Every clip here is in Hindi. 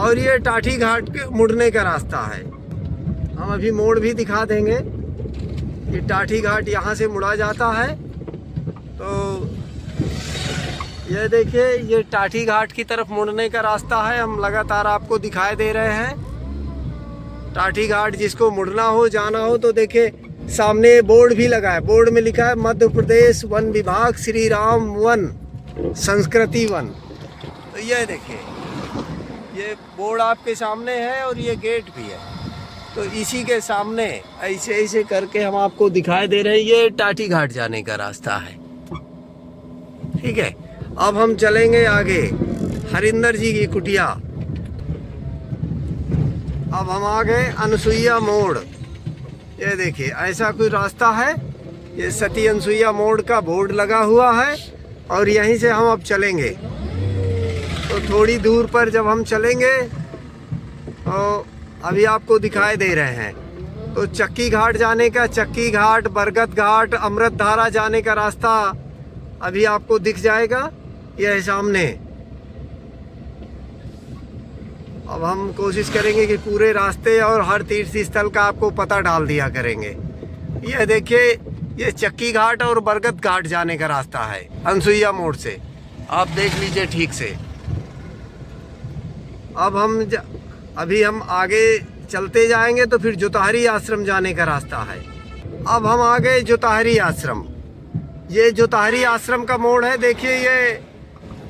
और ये टाठी घाट के मुड़ने का रास्ता है। हम अभी मोड़ भी दिखा देंगे। ये टाठी घाट यहाँ से मुड़ा जाता है। तो ये देखिए, ये टाठी घाट की तरफ मुड़ने का रास्ता है। हम लगातार आपको दिखाई दे रहे हैं। टाठी घाट जिसको मुड़ना हो, जाना हो, तो देखिए सामने बोर्ड भी लगा है। बोर्ड में लिखा है मध्य प्रदेश वन विभाग श्री राम वन संस्कृति वन। तो ये देखिए, ये बोर्ड आपके सामने है और ये गेट भी है। तो इसी के सामने ऐसे ऐसे करके हम आपको दिखाई दे रहे हैं। ये टाठी घाट जाने का रास्ता है। ठीक है, अब हम चलेंगे आगे हरिंदर जी की कुटिया। अब हम आ गए अनसुईया मोड़। ये देखिए, ऐसा कोई रास्ता है। ये सती अनसुईया मोड़ का बोर्ड लगा हुआ है और यहीं से हम अब चलेंगे। तो थोड़ी दूर पर जब हम चलेंगे तो अभी आपको दिखाई दे रहे हैं। तो चक्की घाट जाने का, चक्की घाट, बरगद घाट, अमृत धारा जाने का रास्ता अभी आपको दिख जाएगा। यह है सामने। अब हम कोशिश करेंगे कि पूरे रास्ते और हर तीर्थ स्थल का आपको पता डाल दिया करेंगे। यह देखिए, ये चक्की घाट और बरगद घाट जाने का रास्ता है अनसुईया मोड़ से। आप देख लीजिए ठीक से। अब अभी हम आगे चलते जाएंगे तो फिर जोताहरी आश्रम जाने का रास्ता है। अब हम आ गए जोताहरी आश्रम। ये जोताहरी आश्रम का मोड़ है। देखिए, ये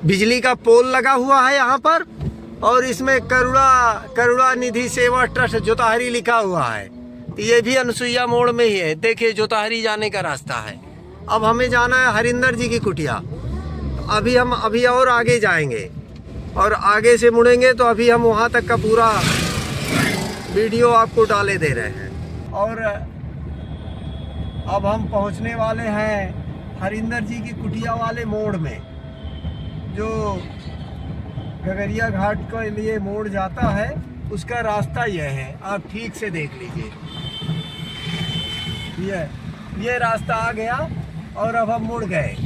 बिजली का पोल लगा हुआ है यहाँ पर और इसमें करुणा निधि सेवा ट्रस्ट जोताहरी लिखा हुआ है। ये भी अनसुईया मोड़ में ही है। देखिए, जोताहरी जाने का रास्ता है। अब हमें जाना है हरिंदर जी की कुटिया। अभी हम और आगे जाएंगे और आगे से मुड़ेंगे तो अभी हम वहाँ तक का पूरा वीडियो आपको डाले दे रहे हैं। और अब हम पहुँचने वाले हैं हरिंदर जी की कुटिया वाले मोड़ में, जो गगरिया घाट के लिए मोड़ जाता है। उसका रास्ता यह है, आप ठीक से देख लीजिए। ये रास्ता आ गया और अब हम मुड़ गए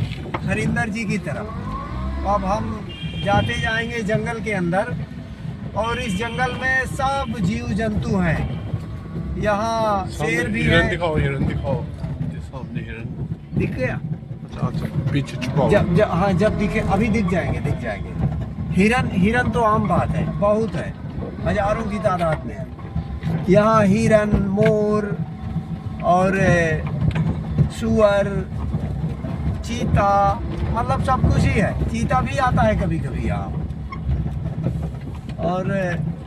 हरिंदर जी की तरफ। अब हम जाते जाएंगे जंगल के अंदर और इस जंगल में सब जीव जंतु हैं। यहाँ शेर भी है। हिरन दिखाओ, सामने हिरन दिख गया। पीछे छुपा। हाँ, जब दिखे, अभी दिख जाएंगे। हिरन तो आम बात है, बहुत है, हजारों की तादाद में है। यहाँ हिरन, मोर और सुअर, चीता, मतलब सब कुछ ही है। चीता भी आता है कभी कभी यहाँ। और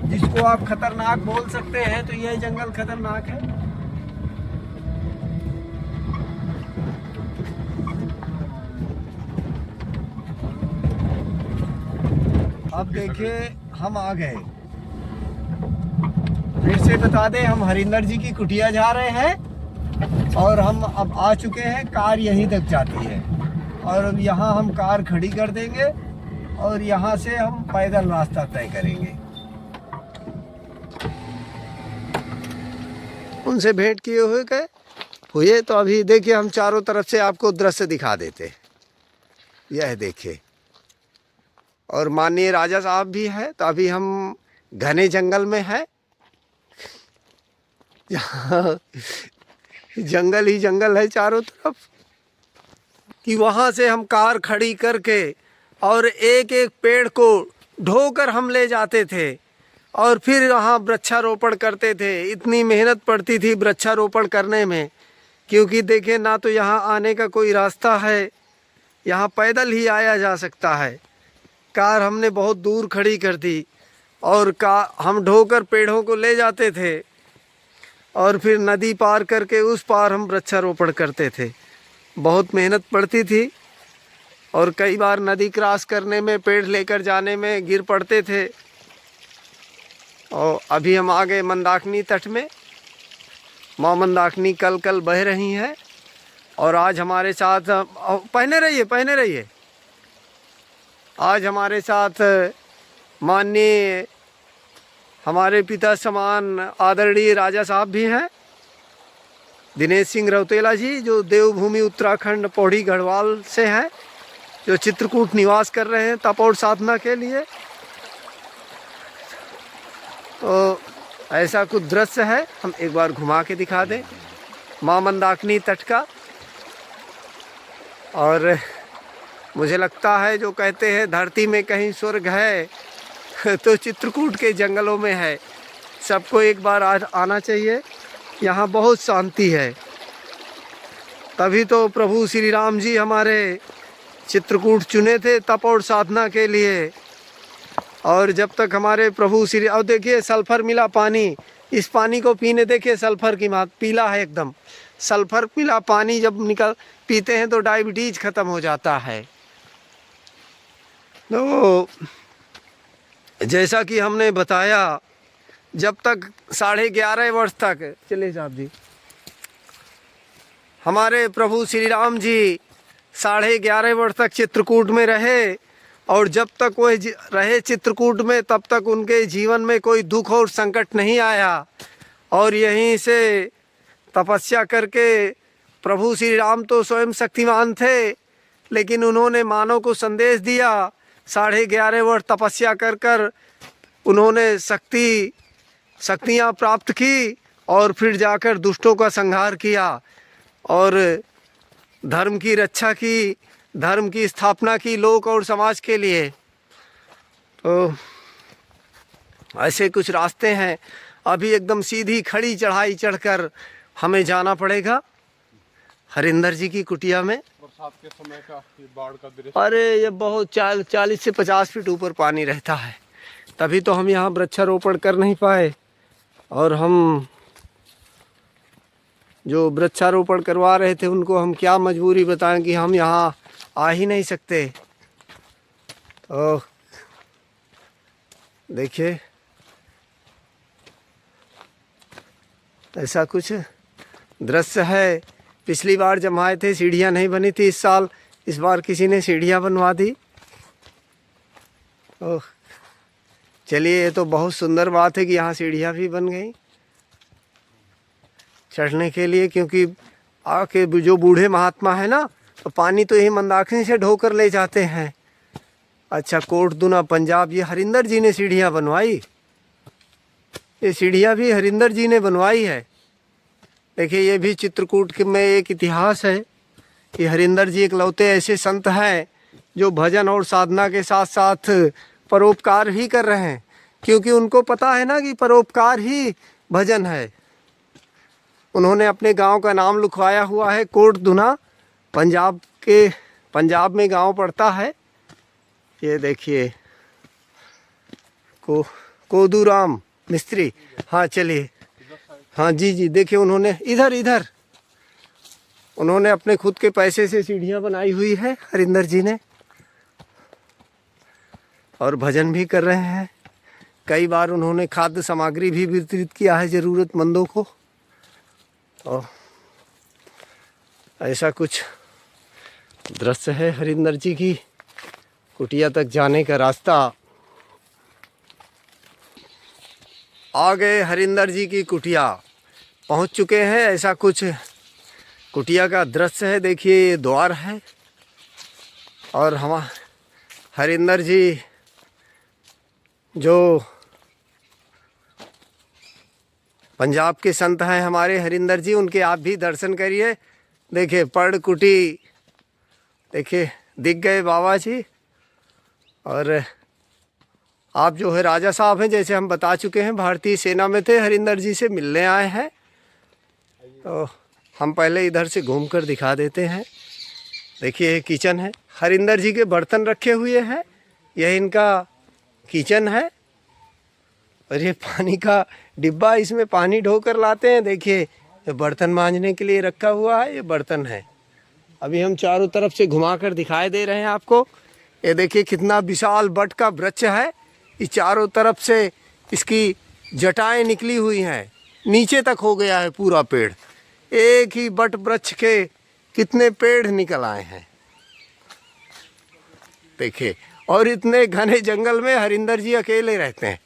जिसको आप खतरनाक बोल सकते हैं, तो यह जंगल खतरनाक है। अब देखिए, हम आ गए। फिर से बता दें, हम हरिंदर जी की कुटिया जा रहे हैं और हम अब आ चुके हैं। कार यहीं तक जाती है और अब यहाँ हम कार खड़ी कर देंगे और यहाँ से हम पैदल रास्ता तय करेंगे। उनसे भेंट किए हुए तो अभी देखिए, हम चारों तरफ से आपको दृश्य दिखा देते। यह देखिए, और माननीय राजा साहब भी है। तो अभी हम घने जंगल में है, जंगल ही जंगल है चारों तरफ। कि वहाँ से हम कार खड़ी करके और एक एक पेड़ को ढोकर हम ले जाते थे और फिर वहाँ वृक्षारोपण करते थे। इतनी मेहनत पड़ती थी वृक्षारोपण करने में, क्योंकि देखें, ना तो यहाँ आने का कोई रास्ता है, यहाँ पैदल ही आया जा सकता है। कार हमने बहुत दूर खड़ी कर दी और हम ढोकर पेड़ों को ले जाते थे और फिर नदी पार करके उस पार हम वृक्षारोपण करते थे। बहुत मेहनत पड़ती थी और कई बार नदी क्रॉस करने में, पेड़ लेकर जाने में गिर पड़ते थे। और अभी हम आ गए मंदाकिनी तट में। माँ मंदाकिनी कल कल बह रही हैं और आज हमारे साथ, पहने रहिए, आज हमारे साथ माननीय हमारे पिता समान आदरणीय राजा साहब भी हैं, दिनेश सिंह रौतेला जी, जो देवभूमि उत्तराखंड पौड़ी गढ़वाल से हैं, जो चित्रकूट निवास कर रहे हैं तप और साधना के लिए। तो ऐसा कुछ दृश्य है, हम एक बार घुमा के दिखा दें माँ मंदाकिनी तट का। और मुझे लगता है जो कहते हैं धरती में कहीं स्वर्ग है तो चित्रकूट के जंगलों में है। सबको एक बार आना चाहिए, यहाँ बहुत शांति है। तभी तो प्रभु श्री राम जी हमारे चित्रकूट चुने थे तप और साधना के लिए। और जब तक हमारे प्रभु श्री, और देखिए सल्फर मिला पानी, इस पानी को पीने देखिए सल्फर की मात्रा, पीला है एकदम। सल्फर पीला पानी जब पीते हैं तो डायबिटीज ख़त्म हो जाता है। तो जैसा कि हमने बताया, जब तक 11.5 वर्ष तक, चलिए साहब जी, हमारे प्रभु श्री राम जी 11.5 वर्ष तक चित्रकूट में रहे। और जब तक वो रहे चित्रकूट में तब तक उनके जीवन में कोई दुख और संकट नहीं आया। और यहीं से तपस्या करके, प्रभु श्री राम तो स्वयं शक्तिमान थे, लेकिन उन्होंने मानव को संदेश दिया। 11.5 वर्ष तपस्या कर कर उन्होंने शक्तियाँ प्राप्त की और फिर जाकर दुष्टों का संहार किया और धर्म की रक्षा की, धर्म की स्थापना की लोक और समाज के लिए। तो ऐसे कुछ रास्ते हैं। अभी एकदम सीधी खड़ी चढ़ाई चढ़कर हमें जाना पड़ेगा हरिंदर जी की कुटिया में। बरसात के समय का ये बाढ़ का दृश्य, अरे ये बहुत 40 से 50 फीट ऊपर पानी रहता है। तभी तो हम यहाँ वृक्षारोपण कर नहीं पाए। और हम जो वृक्षारोपण करवा रहे थे उनको हम क्या मजबूरी बताएं कि हम यहाँ आ ही नहीं सकते। तो देखिए ऐसा कुछ दृश्य है। पिछली बार जब आए थे सीढ़ियाँ नहीं बनी थी, इस बार किसी ने सीढ़ियाँ बनवा दी। ओह चलिए, ये तो बहुत सुंदर बात है कि यहाँ सीढ़ियाँ भी बन गई चढ़ने के लिए। क्योंकि आके जो बूढ़े महात्मा है ना, तो पानी तो यही मंदाकिनी से ढोकर ले जाते हैं। अच्छा, कोटदुना पंजाब, ये हरिंदर जी ने सीढ़ियाँ बनवाई। ये सीढ़ियाँ भी हरिंदर जी ने बनवाई है। देखिए ये भी चित्रकूट में एक इतिहास है कि हरिंदर जी इकलौते ऐसे संत हैं जो भजन और साधना के साथ साथ परोपकार भी कर रहे हैं। क्योंकि उनको पता है ना कि परोपकार ही भजन है। उन्होंने अपने गांव का नाम लिखवाया हुआ है कोटदुना, पंजाब में गांव पड़ता है। ये देखिए कोदूराम मिस्त्री। हाँ चलिए, हाँ जी देखिए उन्होंने इधर उन्होंने अपने खुद के पैसे से सीढ़ियाँ बनाई हुई है हरिंदर जी ने। और भजन भी कर रहे हैं। कई बार उन्होंने खाद्य सामग्री भी वितरित किया है ज़रूरतमंदों को। और ऐसा कुछ दृश्य है हरिंदर जी की कुटिया तक जाने का रास्ता। आ गए हरिंदर जी की कुटिया, पहुंच चुके हैं। ऐसा कुछ कुटिया का दृश्य है। देखिए ये द्वार है और हम हरिंदर जी जो पंजाब के संत हैं हमारे हरिंदर जी, उनके आप भी दर्शन करिए। देखिए पर्ण कुटी, देखिए दिख गए बाबा जी। और आप जो है राजा साहब हैं, जैसे हम बता चुके हैं, भारतीय सेना में थे, हरिंदर जी से मिलने आए हैं। तो हम पहले इधर से घूमकर दिखा देते हैं। देखिए ये किचन है, हरिंदर जी के बर्तन रखे हुए हैं। यह इनका किचन है। और ये पानी का डिब्बा, इसमें पानी ढोकर लाते हैं। देखिए ये बर्तन मांजने के लिए रखा हुआ है, ये बर्तन है। अभी हम चारों तरफ से घुमाकर दिखाई दे रहे हैं आपको। ये देखिए कितना विशाल बट का वृक्ष है। इस चारों तरफ से इसकी जटाएं निकली हुई हैं, नीचे तक हो गया है पूरा पेड़। एक ही बट वृक्ष के कितने पेड़ निकल आए हैं देखिए। और इतने घने जंगल में हरिंदर जी अकेले रहते हैं।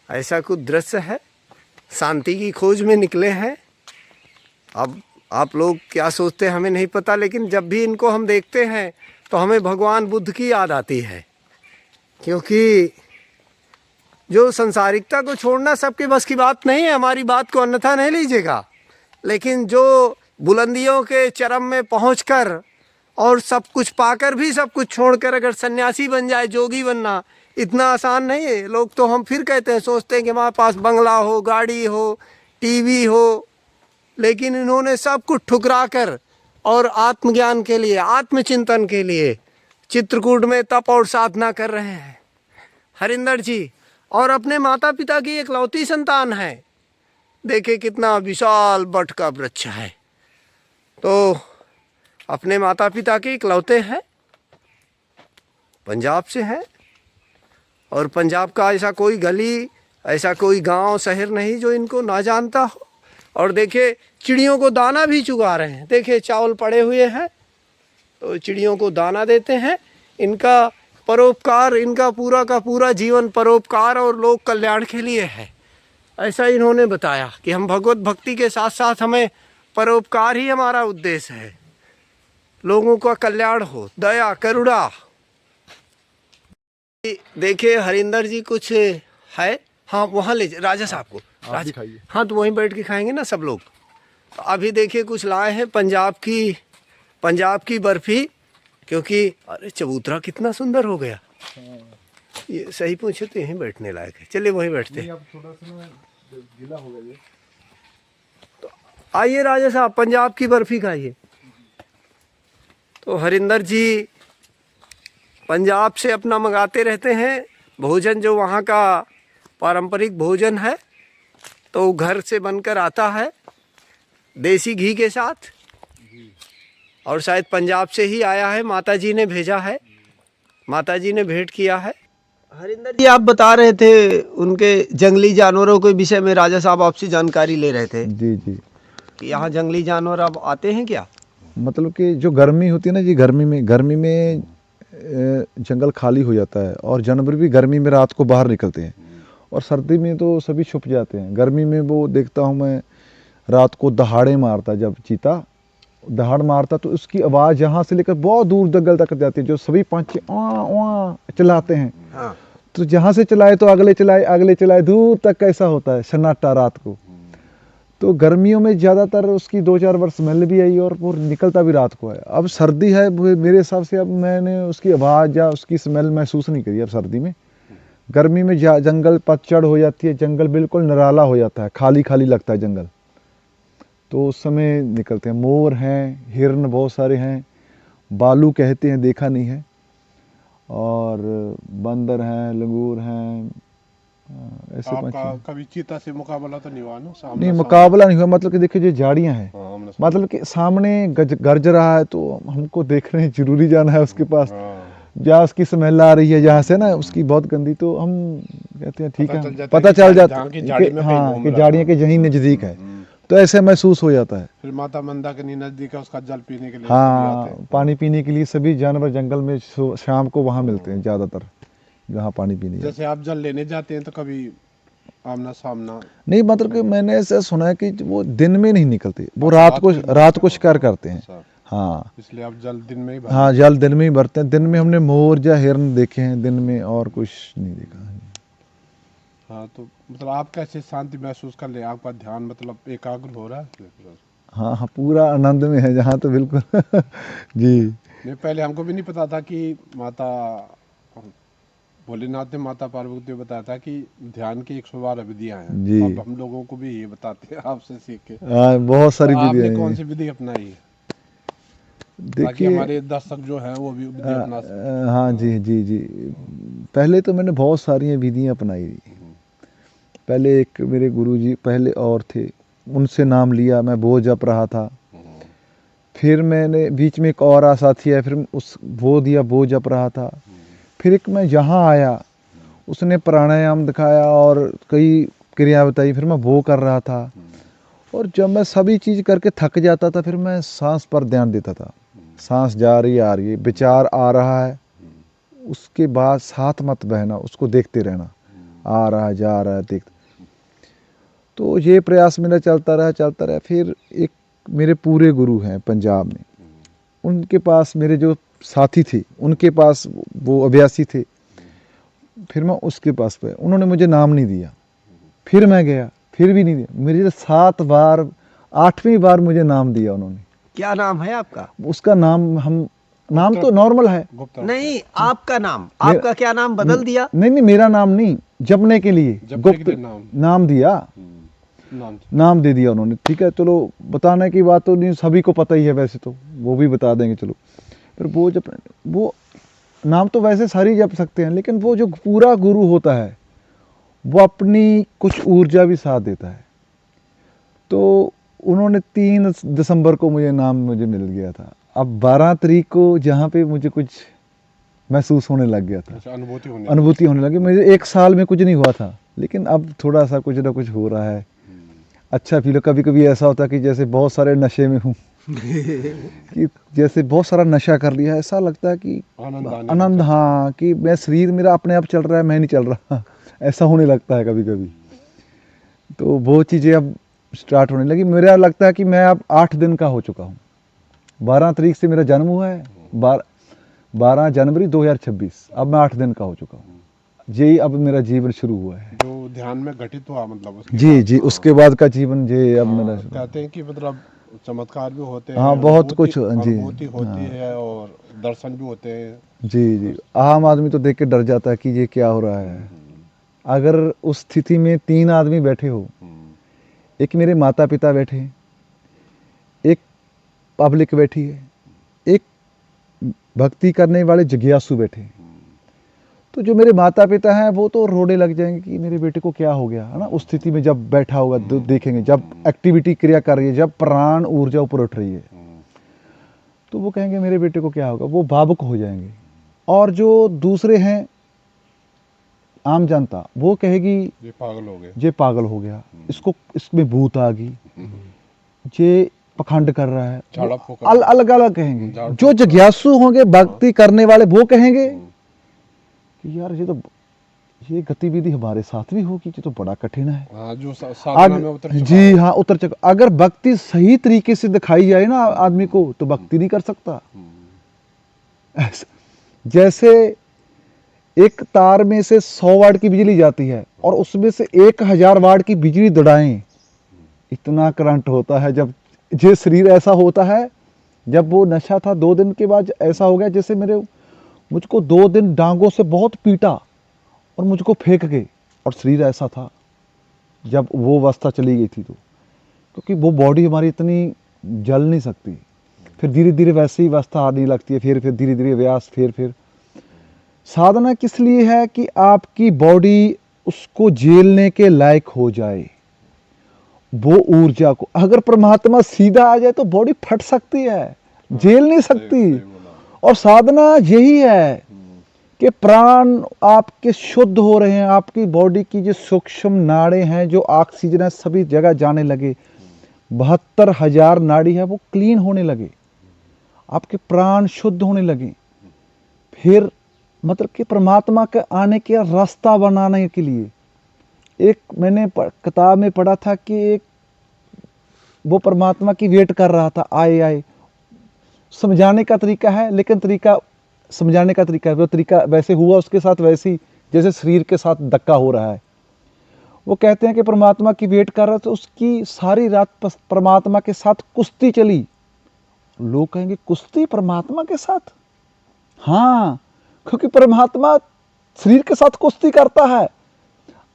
ऐसा कुछ दृश्य है। शांति की खोज में निकले हैं। अब आप लोग क्या सोचते हैं हमें नहीं पता, लेकिन जब भी इनको हम देखते हैं तो हमें भगवान बुद्ध की याद आती है। क्योंकि जो संसारिकता को छोड़ना सबके बस की बात नहीं है, हमारी बात को अन्यथा नहीं लीजिएगा, लेकिन जो बुलंदियों के चरम में पहुंचकर और सब कुछ पाकर भी सब कुछ छोड़कर अगर सन्यासी बन जाए, जोगी बनना इतना आसान नहीं है। लोग तो हम फिर कहते हैं, सोचते हैं कि हमारे पास बंगला हो, गाड़ी हो, टीवी हो, लेकिन इन्होंने सब कुछ ठुकरा कर और आत्मज्ञान के लिए, आत्मचिंतन के लिए चित्रकूट में तप और साधना कर रहे हैं हरिंदर जी। और अपने माता पिता की इकलौती संतान है। देखे कितना विशाल बट का वृक्ष है, तो अपने माता पिता के इकलौते हैं, पंजाब से हैं, और पंजाब का ऐसा कोई गली, ऐसा कोई गांव शहर नहीं जो इनको ना जानता हो। और देखे चिड़ियों को दाना भी चुगा रहे हैं, देखे चावल पड़े हुए हैं तो चिड़ियों को दाना देते हैं। इनका परोपकार, इनका पूरा का पूरा जीवन परोपकार और लोक कल्याण के लिए है। ऐसा इन्होंने बताया कि हम भगवत भक्ति के साथ साथ हमें परोपकार ही हमारा उद्देश्य है, लोगों का कल्याण हो, दया करुणा। देखिए हरिंदर जी कुछ है, हाँ वहाँ ले राजा साहब को, राजा, हाँ तो वहीं बैठ के खाएंगे ना सब लोग। तो अभी देखिए कुछ लाए हैं पंजाब की बर्फी, क्योंकि अरे चबूतरा कितना सुंदर हो गया। ये सही पूछे तो यहीं बैठने लायक है, चलिए वहीं बैठते हैं। थोड़ा सा गीला हो गया ये। तो आइए राजा साहब, पंजाब की बर्फी खाइए। तो हरिंदर जी पंजाब से अपना मंगाते रहते हैं भोजन, जो वहाँ का पारंपरिक भोजन है, तो घर से बनकर आता है देसी घी के साथ, और शायद पंजाब से ही आया है, माताजी ने भेजा है, माताजी ने भेंट किया है। हरिंदर जी आप बता रहे थे उनके जंगली जानवरों के विषय में, राजा साहब आपसे जानकारी ले रहे थे। जी जी। कि यहाँ जंगली जानवर अब आते हैं क्या? मतलब कि जो गर्मी होती है ना जी, गर्मी में जंगल खाली हो जाता है, और जानवर भी गर्मी में रात को बाहर निकलते हैं, और सर्दी में तो सभी छुप जाते हैं। गर्मी में वो देखता हूँ मैं रात को दहाड़े मारता, जब चीता दहाड़ मारता तो उसकी आवाज़ यहाँ से लेकर बहुत दूर जंगल तक जाती है, जो सभी पंछी वहाँ चिल्लाते हैं। हाँ। तो जहाँ से चलाए तो अगले चलाए दूर तक कैसा होता है सन्नाटा रात को। तो गर्मियों में ज़्यादातर उसकी 2-4 बार स्मेल भी आई, और वो निकलता भी रात को है। अब सर्दी है, मेरे हिसाब से अब मैंने उसकी आवाज़ या उसकी स्मेल महसूस नहीं करी अब सर्दी में। गर्मी में जंगल पतझड़ हो जाती है, जंगल बिल्कुल निराला हो जाता है, खाली खाली लगता है जंगल, तो उस समय निकलते हैं। मोर हैं, हिरन बहुत सारे हैं, बालू कहते हैं, देखा नहीं है, और बंदर हैं, लंगूर हैं, ऐसे आपका कभी चीता से मुकाबला तो नहीं हुआ ना? नहीं, मुकाबला नहीं हुआ। मतलब कि देखिए जो झाड़ियाँ हैं, हाँ, मतलब कि सामने गरज रहा है तो हमको देखना जरूरी जाना है उसके पास। जहाँ उसकी स्मेल आ रही है जहाँ से ना, उसकी बहुत गंदी, तो हम कहते हैं ठीक है, पता चल जाता है कि झाड़ियाँ के यहीं नज़दीक है, तो ऐसे महसूस हो जाता है। फिर माता मंदा के नजदीक है, उसका जल पीने के लिए हाँ, पानी पीने के लिए सभी जानवर जंगल में शाम को वहाँ मिलते हैं ज़्यादातर, जहाँ पानी पीने। जैसे आप जल लेने जाते हैं तो कभी आमना सामना नहीं, मतलब कि मैंने ऐसा सुना है कि वो दिन में नहीं निकलते, वो रात को शिकार करते हैं। हाँ, इसलिए आप जल दिन में ही हाँ, जल दिन में ही भरते हैं। दिन में हमने मोर या हिरन देखे हैं दिन में, और कुछ नहीं देखा। हाँ, तो मतलब आप कैसे शांति महसूस कर ले? आपका ध्यान मतलब एकाग्र हो रहा है? हाँ हाँ, पूरा आनंद में है जहाँ, तो बिल्कुल जी। नहीं, पहले हमको भी नहीं पता था कि माता भोलेनाथ ने माता पार्वती को बताया था कि ध्यान की 112 विधियां हैं जी। अब हम लोगों को भी ये बताते हैं आपसे सीख के। हाँ, बहुत सारी तो आपने विधियां कौन हैं। सी विधि अपनाई है ताकि देखिए, हमारे दर्शक जो हैं वो भी विधि अपना सकें? हाँ जी जी जी। पहले तो मैंने बहुत सारी विधियां अपनाई थी। पहले एक मेरे गुरुजी पहले और थे, उनसे नाम लिया, मैं वो जप रहा था। फिर मैंने बीच में एक और साथी है, फिर उस वो दिया, वो जप रहा था। फिर एक मैं यहाँ आया, उसने प्राणायाम दिखाया और कई क्रिया बताई, फिर मैं वो कर रहा था। और जब मैं सभी चीज़ करके थक जाता था, फिर मैं सांस पर ध्यान देता था। सांस जा रही है, आ रही है, विचार आ रहा है, उसके बाद साथ मत बहना, उसको देखते रहना, आ रहा है, जा रहा है, देखते। तो ये प्रयास मेरा चलता रहा। फिर एक मेरे पूरे गुरु हैं पंजाब में, उनके पास मेरे जो साथी थे, उनके पास वो अभ्यासी थे, फिर मैं उसके पास पे, उन्होंने मुझे नाम नहीं दिया। फिर मैं गया, फिर भी नहीं दिया। मेरे 7 बार, 8वीं बार मुझे नाम दिया उन्होंने। क्या नाम है आपका? उसका नाम हम, नाम गुप्ता- तो नॉर्मल है। गुप्ता नहीं, आपका नाम, मेरा- आपका क्या नाम बदल दिया? नहीं नहीं, मेरा नाम नहीं, जपने के लिए जपने के गुप्त लिए नाम। नाम दिया, नाम नाम दे दिया उन्होंने। ठीक है, चलो बताने की बात तो नहीं, सभी को पता ही है वैसे तो, वो भी बता देंगे चलो। फिर वो जब, वो नाम तो वैसे सारी जप सकते हैं, लेकिन वो जो पूरा गुरु होता है वो अपनी कुछ ऊर्जा भी साथ देता है। तो उन्होंने 3 दिसंबर को मुझे नाम मुझे मिल गया था। अब 12 तारीख को जहाँ पे मुझे कुछ महसूस होने लग गया था, अच्छा, अनुभूति होने अनुभूति होने लगी। मुझे 1 साल में कुछ नहीं हुआ था, लेकिन अब थोड़ा सा कुछ ना कुछ हो रहा है। अच्छा फील, कभी कभी ऐसा होता है कि जैसे बहुत सारे नशे में हूँ कि जैसे बहुत सारा नशा कर लिया, ऐसा लगता है कि आनंद आने आनंद, लगता है। हाँ, कि मैं, शरीर मेरा अपने आप चल रहा है, मैं नहीं चल रहा ऐसा होने लगता है कभी कभी। तो वो चीज़ें अब स्टार्ट होने लगी। मेरा लगता है कि मैं अब 8 दिन का हो चुका हूँ। 12 तारीख से मेरा जन्म हुआ है, 12 जनवरी 2026, अब मैं 8 दिन का हो चुका हूँ। यही अब मेरा जीवन शुरू हुआ है। जो ध्यान में घटित हुआ, मतलब उसके जी बाद, जी, उसके बाद का जीवन ये अब मेरा शुरू। कहते हैं कि मतलब चमत्कार भी होते हैं, हाँ, बहुत कुछ, जी, अनुभूति होती हाँ। है और दर्शन भी होते हैं। जी जी, आम आदमी तो देख के डर जाता है कि ये क्या हो रहा है। अगर उस स्थिति में 3 आदमी बैठे हो, एक मेरे माता पिता बैठे हैं, एक पब्लिक बैठी है, एक भक्ति करने वाले जिज्ञासु बैठे हैं, तो जो मेरे माता पिता हैं वो तो रोने लग जाएंगे कि मेरे बेटे को क्या हो गया, है ना। उस स्थिति में जब बैठा होगा, देखेंगे जब एक्टिविटी क्रिया कर रही है, जब प्राण ऊर्जा ऊपर उठ रही है, तो वो कहेंगे मेरे बेटे को क्या होगा, वो भावुक हो जाएंगे। और जो दूसरे हैं, आम जनता, वो कहेगी ये पागल हो गए। ये पागल हो गया, इसको, इसमें भूत आ गई, ये पखंड कर रहा है। झाड़ा वो फूक अलग अलग कहेंगे। झाड़ जो फूक जिज्ञासु होंगे, भक्ति करने वाले, वो कहेंगे कि यार ये गतिविधि हमारे साथ भी होगी, ये तो बड़ा कठिन है। हाँ, जो साधना में उतर चुका जी हो। हाँ, उतर चुका। अगर भक्ति सही तरीके से दिखाई जाए ना आदमी को, तो भक्ति नहीं कर सकता। ऐसा जैसे एक तार में से 100 वाट की बिजली जाती है और उसमें से 1000 वाट की बिजली दौड़ाएं, इतना करंट होता है। जब ये शरीर ऐसा होता है, जब वो नशा था 2 दिन के बाद ऐसा हो गया जैसे मुझको 2 दिन डांगों से बहुत पीटा और मुझको फेंक गए, और शरीर ऐसा था जब वो अवस्था चली गई थी। तो क्योंकि वो बॉडी हमारी इतनी जल नहीं सकती, फिर धीरे धीरे वैसी अवस्था आने लगती है, फिर धीरे धीरे व्यास, फिर साधना किस लिए है कि आपकी बॉडी उसको झेलने के लायक हो जाए, वो ऊर्जा को। अगर परमात्मा सीधा आ जाए तो बॉडी फट सकती है, झेल नहीं सकती। और साधना यही है कि प्राण आपके शुद्ध हो रहे हैं, आपकी बॉडी की जो सूक्ष्म नाड़े हैं, जो ऑक्सीजन है, सभी जगह जाने लगे। 72,000 नाड़ी है, वो क्लीन होने लगे, आपके प्राण शुद्ध होने लगे। फिर मतलब कि परमात्मा के आने के रास्ता बनाने के लिए, एक मैंने किताब में पढ़ा था कि एक वो परमात्मा की वेट कर रहा था, आए। समझाने का तरीका है, लेकिन तरीका समझाने का तरीका है, वो तरीका वैसे हुआ उसके साथ, वैसी जैसे शरीर के साथ धक्का हो रहा है। वो कहते हैं कि परमात्मा की वेट कर रहा था, उसकी सारी रात परमात्मा के साथ कुश्ती चली। लोग कहेंगे कुश्ती परमात्मा के साथ? हाँ, क्योंकि परमात्मा शरीर के साथ कुश्ती करता है।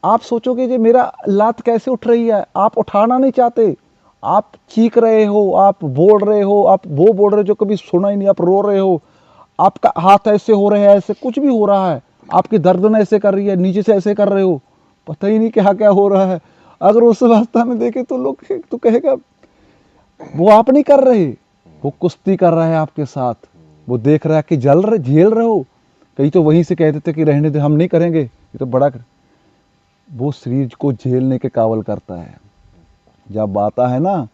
आप सोचोगे कि मेरा लात कैसे उठ रही है, आप उठाना नहीं चाहते, आप चीख रहे हो, आप बोल रहे हो, आप वो बोल रहे हो जो कभी सुना ही नहीं, आप रो रहे हो, आपका हाथ ऐसे हो रहे हैं, ऐसे कुछ भी हो रहा है, आपकी गर्दन ऐसे कर रही है, नीचे से ऐसे कर रहे हो, पता ही नहीं क्या क्या हो रहा है। अगर उस अवस्था में देखे तो लोग तो कहेगा वो आप नहीं कर रहे, वो कुश्ती कर रहा है आपके साथ, वो देख रहा है कि झेल रहे हो। कई तो वहीं से कह देते कि रहने दे, हम नहीं करेंगे, ये तो बड़ा वो शरीर को झेलने के काबल करता है। जब आता है ना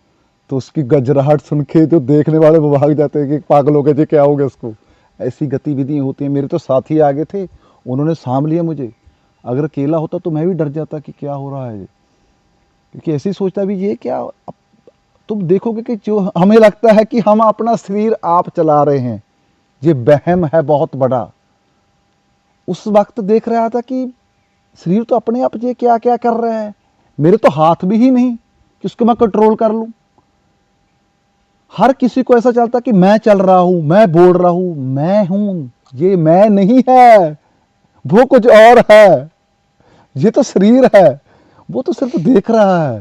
तो उसकी गजराहट सुन के जो देखने वाले वो भाग जाते हैं कि पागल हो गए जी, क्या हो गया उसको। ऐसी गतिविधियाँ होती हैं। मेरे तो साथी आगे थे, उन्होंने साम लिया मुझे। अगर अकेला होता तो मैं भी डर जाता कि क्या हो रहा है, क्योंकि ऐसे ही सोचता भी ये क्या। तुम देखोगे कि जो हमें लगता है कि हम अपना शरीर आप चला रहे हैं, ये वहम है बहुत बड़ा। उस वक्त देख रहा था कि शरीर तो अपने आप ये क्या क्या कर रहा है, मेरे तो हाथ भी ही नहीं कि उसको मैं कंट्रोल कर लूं। हर किसी को ऐसा चलता कि मैं चल रहा हूं, मैं बोल रहा हूं, मैं हूं। ये मैं नहीं है, वो कुछ और है। ये तो शरीर है, वो तो सिर्फ देख रहा है।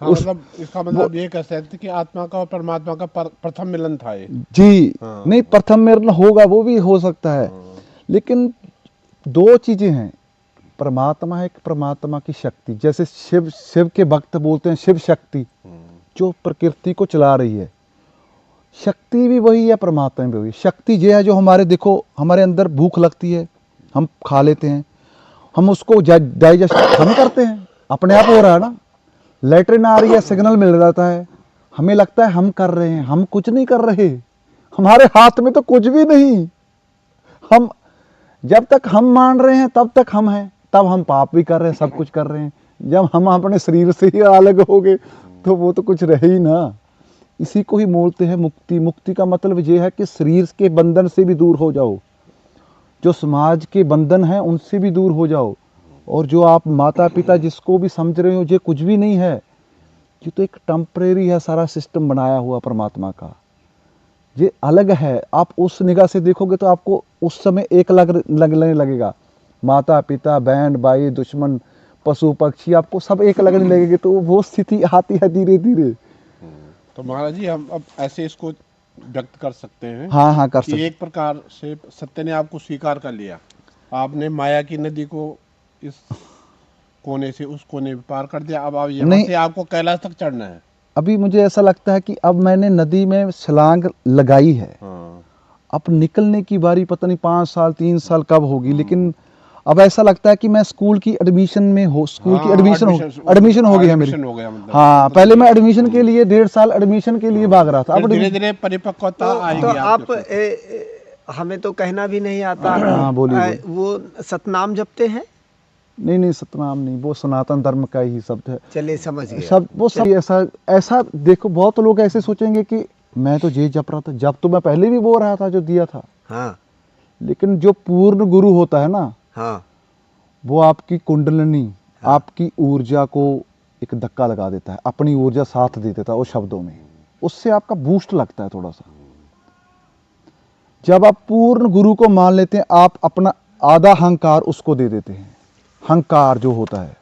हाँ, मतलब इसका मतलब ये कह सकते कि आत्मा का और परमात्मा का प्रथम मिलन था ये। जी हाँ। नहीं, प्रथम मिलन होगा, वो भी हो सकता है, लेकिन दो चीजें हैं। परमात्मा है, एक परमात्मा की शक्ति, जैसे शिव के भक्त बोलते हैं शिव शक्ति, जो प्रकृति को चला रही है। शक्ति भी वही है, परमात्मा भी वही। शक्ति ये है जो हमारे, देखो हमारे अंदर भूख लगती है, हम खा लेते हैं, हम उसको डाइजेस्ट हम करते हैं, अपने आप हो रहा है ना। लेटरिन आ रही है, सिग्नल मिल जाता है, हमें लगता है हम कर रहे हैं, हम कुछ नहीं कर रहे। हमारे हाथ में तो कुछ भी नहीं। हम जब तक हम मान रहे हैं तब तक हम हैं, तब हम पाप भी कर रहे हैं, सब कुछ कर रहे हैं। जब हम अपने शरीर से ही अलग हो गए तो वो तो कुछ रहे ही ना। इसी को ही बोलते हैं मुक्ति। मुक्ति का मतलब ये है कि शरीर के बंधन से भी दूर हो जाओ, जो समाज के बंधन हैं उनसे भी दूर हो जाओ, और जो आप माता पिता जिसको भी समझ रहे हो ये कुछ भी नहीं है, ये तो एक टेम्परेरी है सारा सिस्टम बनाया हुआ परमात्मा का, ये अलग है। आप उस निगाह से देखोगे तो आपको उस समय एक लगने लगेगा। माता पिता, बहन भाई, दुश्मन, पशु पक्षी, आपको सब एक लगने लगेंगे। तो वो स्थिति आती है धीरे धीरे। तो महाराज जी, हम अब ऐसे इसको व्यक्त कर सकते हैं, हाँ हाँ, कर कि सकते। एक प्रकार से सत्य ने आपको स्वीकार कर लिया, आपने माया की नदी को इस कोने से उस कोने पे पार कर दिया, अब आप यहाँ नहीं, से आपको कैलाश तक चढ़ना है। अभी मुझे ऐसा लगता है कि अब मैंने नदी में छलांग लगाई है, हाँ। अब निकलने की बारी पता नहीं 5 साल 3 साल कब होगी, लेकिन अब ऐसा लगता है कि मैं स्कूल की एडमिशन में हो, स्कूल की हाँ, एडमिशन हो गई है मेरी। एडमिशन हो गया मतलब। हाँ, पहले मैं एडमिशन के लिए 1.5 साल एडमिशन के लिए भाग रहा था, अब फिर धीरे एडमिशन। धीरे परिपक्वता तो आएगी आप आपके। हमें तो कहना भी नहीं आता। हाँ, बोलिए बोलिए। वो सतनाम जपते हैं? नहीं नहीं, सतनाम नहीं, वो सनातन धर्म का ही शब्द है। चलिए, समझ गया। सब वो सब ऐसा ऐसा देखो, बहुत लोग ऐसे सोचेंगे कि मैं तो ये जप रहा था, जब तो मैं पहले भी वो रहा था जो दिया था, हाँ लेकिन जो पूर्ण गुरु होता है ना, हाँ वो आपकी कुंडलिनी, आपकी ऊर्जा को एक धक्का लगा देता है, अपनी ऊर्जा साथ दे देता है उस शब्दों में, उससे आपका बूस्ट लगता है थोड़ा सा। जब आप पूर्ण गुरु को मान लेते हैं, आप अपना आधा अहंकार उसको दे देते हैं, अहंकार जो होता है।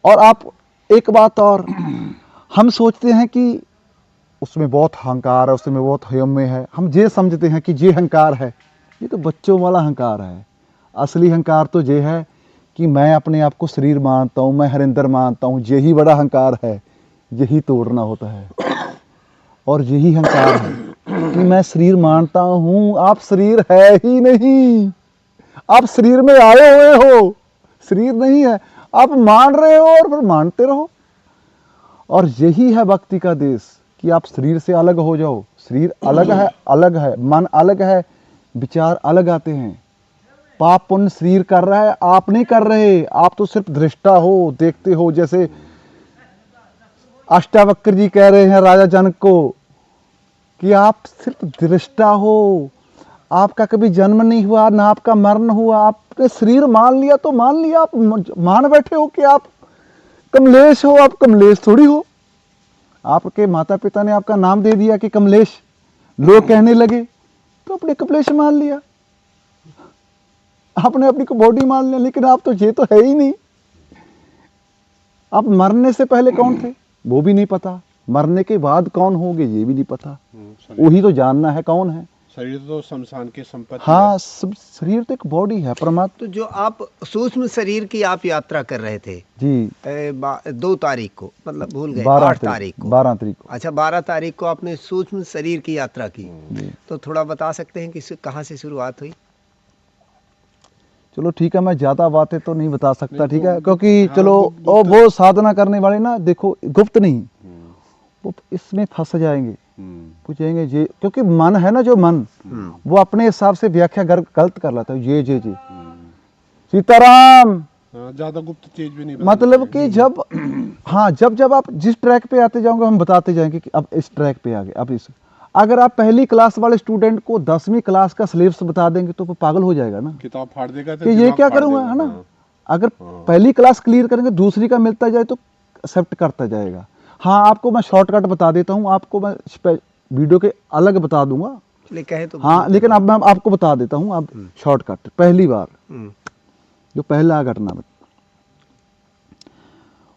और आप एक बात और, हम सोचते हैं कि उसमें बहुत अहंकार है, उसमें बहुत हयम्य है, हम ये समझते हैं कि ये अहंकार है। ये तो बच्चों वाला अहंकार है। असली अहंकार तो ये है कि मैं अपने आप को शरीर मानता हूँ, मैं हरिंदर मानता हूँ, यही बड़ा अहंकार है, यही तोड़ना होता है। और यही अहंकार है कि मैं शरीर मानता हूँ, आप शरीर है ही नहीं, आप शरीर में आए हुए हो, शरीर नहीं है, आप मान रहे हो और फिर मानते रहो। और यही है भक्ति का देश, कि आप शरीर से अलग हो जाओ। शरीर अलग है, मन अलग है, विचार अलग आते हैं। पाप पुण्य शरीर कर रहा है, आप नहीं कर रहे, आप तो सिर्फ दृष्टा हो, देखते हो। जैसे अष्टावक्र जी कह रहे हैं राजा जनक को कि आप सिर्फ दृष्टा हो, आपका कभी जन्म नहीं हुआ, ना आपका मरण हुआ, आपने शरीर मान लिया तो मान लिया। आप मान बैठे हो कि आप कमलेश हो, आप कमलेश थोड़ी हो। आपके माता पिता ने आपका नाम दे दिया कि कमलेश, लोग कहने लगे तो अपने कमलेश मान लिया, आपने अपनी को बॉडी मान लिया, लेकिन आप तो ये तो है ही नहीं। आप मरने से पहले कौन थे वो भी नहीं पता, मरने के बाद कौन होंगे ये भी नहीं पता, वही तो जानना है कौन है। शरीर तो शमशान की संपत्ति हाँ, है। शरीर तो एक बॉडी है, परमात्मा। तो जो आप सूक्ष्म शरीर की आप यात्रा कर रहे थे जी, 2 तारीख को, मतलब भूल गए, 12 8 तारीख को। 12 तारीख को। अच्छा, 12 तारीख को आपने सूक्ष्म शरीर की यात्रा की। जी। तो थोड़ा बता सकते हैं कि कहाँ से शुरुआत हुई? चलो ठीक है, मैं ज़्यादा बातें तो नहीं बता सकता, नहीं, ठीक वो है, क्योंकि हाँ, चलो गुप्त- वो साधना करने वाले ना, देखो गुप्त नहीं, वो इसमें फंस जाएंगे, पूछेंगे ये, क्योंकि मन है ना, जो मन वो अपने हिसाब से व्याख्या गलत कर लेता है। ये सीताराम, हाँ, ज्यादा गुप्त चीज भी नहीं मतलब कि जब हाँ, जब आप जिस ट्रैक पे आते जाओगे हम बताते जाएंगे कि अब इस ट्रैक पे आ गए, अब इस अगर आप पहली क्लास वाले स्टूडेंट को 10वीं क्लास का सिलेबस बता देंगे तो वो पागल हो जाएगा ना किताब फाड़ देगा तो कि ये दिमाग क्या फाड़ करूंगा, देगा। है ना। हाँ। अगर पहली क्लास क्लियर करेंगे, दूसरी का मिलता जाए तो एक्सेप्ट करता जाएगा। हाँ, आपको मैं शॉर्टकट बता देता हूँ, आपको मैं वीडियो के अलग बता दूंगा। ले कहे तो हाँ, लेकिन अब मैं आपको बता देता हूँ अब शॉर्टकट। पहली बार जो पहला घटना में,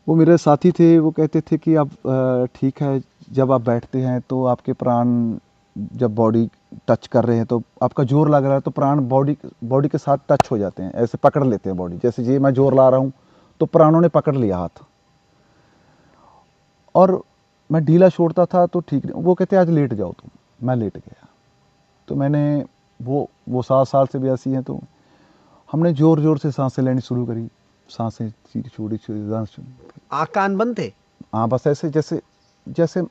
वो मेरे साथी थे, वो कहते थे कि अब ठीक है, जब आप बैठते हैं तो आपके प्राण जब बॉडी टच कर रहे हैं तो आपका जोर लग रहा है तो प्राण बॉडी के साथ टच हो जाते हैं, ऐसे पकड़ लेते हैं बॉडी। जैसे ये मैं जोर ला रहा हूँ तो प्राणों ने पकड़ लिया हाथ, और मैं ढीला छोड़ता था तो ठीक नहीं। वो कहते आज लेट जाओ तुम। मैं लेट गया तो मैंने वो 7 साल से भी ऐसी हैं, तो हमने ज़ोर ज़ोर से सांसें लेनी शुरू करी। सांसें छोड़ी छोड़ी, आँख कान बंद थे। हाँ, बस ऐसे जैसे जैसे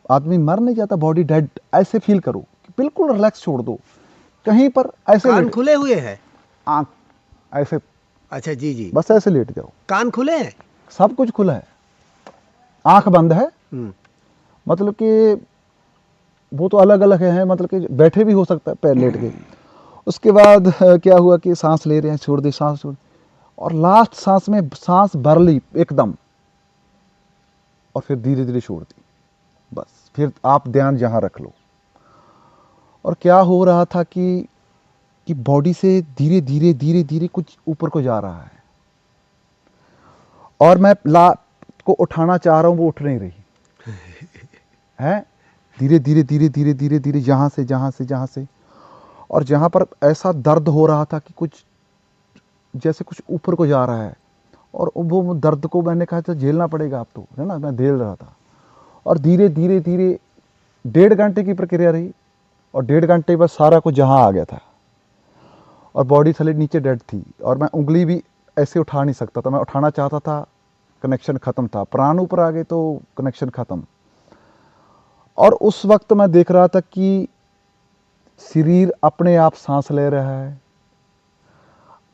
आदमी मर नहीं जाता, बॉडी डेड, ऐसे फील करो कि बिल्कुल रिलैक्स छोड़ दो कहीं पर, ऐसे कान लेट, खुले हुए हैं। आँख ऐसे, अच्छा जी जी। बस ऐसे लेट जाओ। कान खुले हैं। सब कुछ खुला है, आँख बंद है। मतलब कि वो तो अलग अलग है, मतलब कि बैठे भी हो सकता है पैर लेट के। उसके बाद क्या हुआ कि सांस ले रहे हैं, छोड़ दी, सांस छोड़, और लास्ट सांस में सांस भर ली एकदम, और फिर धीरे धीरे छोड़ दी। बस फिर आप ध्यान जहाँ रख लो। और क्या हो रहा था कि बॉडी से धीरे धीरे धीरे धीरे कुछ ऊपर को जा रहा है, और मैं को उठाना चाह रहा हूँ, वो उठ नहीं रही है। धीरे धीरे धीरे धीरे धीरे धीरे जहाँ से, और जहाँ पर ऐसा दर्द हो रहा था कि कुछ जैसे कुछ ऊपर को जा रहा है, और वो दर्द को मैंने कहा था झेलना पड़ेगा आप तो, है ना। मैं झेल रहा था, और धीरे धीरे धीरे 1.5 घंटे की प्रक्रिया रही, और 1.5 घंटे बाद सारा कुछ जहाँ आ गया था, और बॉडी थले नीचे डेड थी, और मैं उंगली भी ऐसे उठा नहीं सकता था। मैं उठाना चाहता था, कनेक्शन ख़त्म था। प्राण ऊपर आ गए तो कनेक्शन ख़त्म। और उस वक्त मैं देख रहा था कि शरीर अपने आप सांस ले रहा है,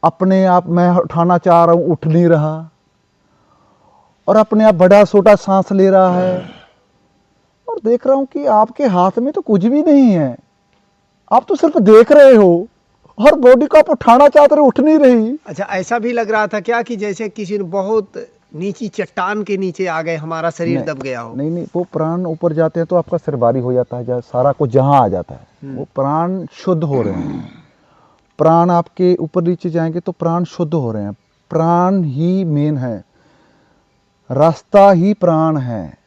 अपने आप मैं उठाना चाह रहा हूँ, उठ नहीं रहा, और अपने आप बड़ा छोटा सांस ले रहा है। और देख रहा हूँ कि आपके हाथ में तो कुछ भी नहीं है, आप तो सिर्फ देख रहे हो, और बॉडी को आप उठाना चाहते रहे, उठ नहीं रही। अच्छा, ऐसा भी लग रहा था क्या कि जैसे किसी ने बहुत नीची चट्टान के नीचे आ गए, हमारा शरीर दब गया हो? नहीं, वो प्राण ऊपर जाते हैं तो आपका सिर भारी हो जाता है, सारा कुछ जहाँ आ जाता है, वो प्राण शुद्ध हो रहे हैं। प्राण आपके ऊपर नीचे जाएंगे तो प्राण शुद्ध हो रहे हैं। प्राण ही मेन है, रास्ता ही प्राण है।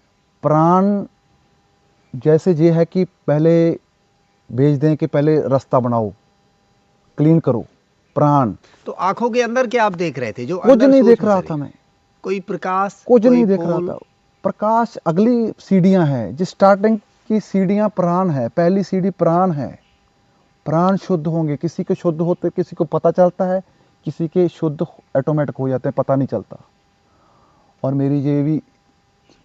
प्राण जैसे ये है कि पहले भेज दें कि पहले रास्ता बनाओ, क्लीन करो। प्राण तो आंखों के अंदर क्या आप देख रहे थे? जो कुछ अंदर नहीं सोच देख में रहा चले? था मैं, कोई प्रकाश, कुछ कोई नहीं देख रहा फूल? था। प्रकाश अगली सीढ़ियां हैं, जिस स्टार्टिंग की सीढ़ियां प्राण है, पहली सीढ़ी प्राण है। प्राण शुद्ध होंगे, किसी के शुद्ध होते किसी को पता चलता है, किसी के शुद्ध ऑटोमेटिक हो जाते हैं, पता नहीं चलता। और मेरी ये भी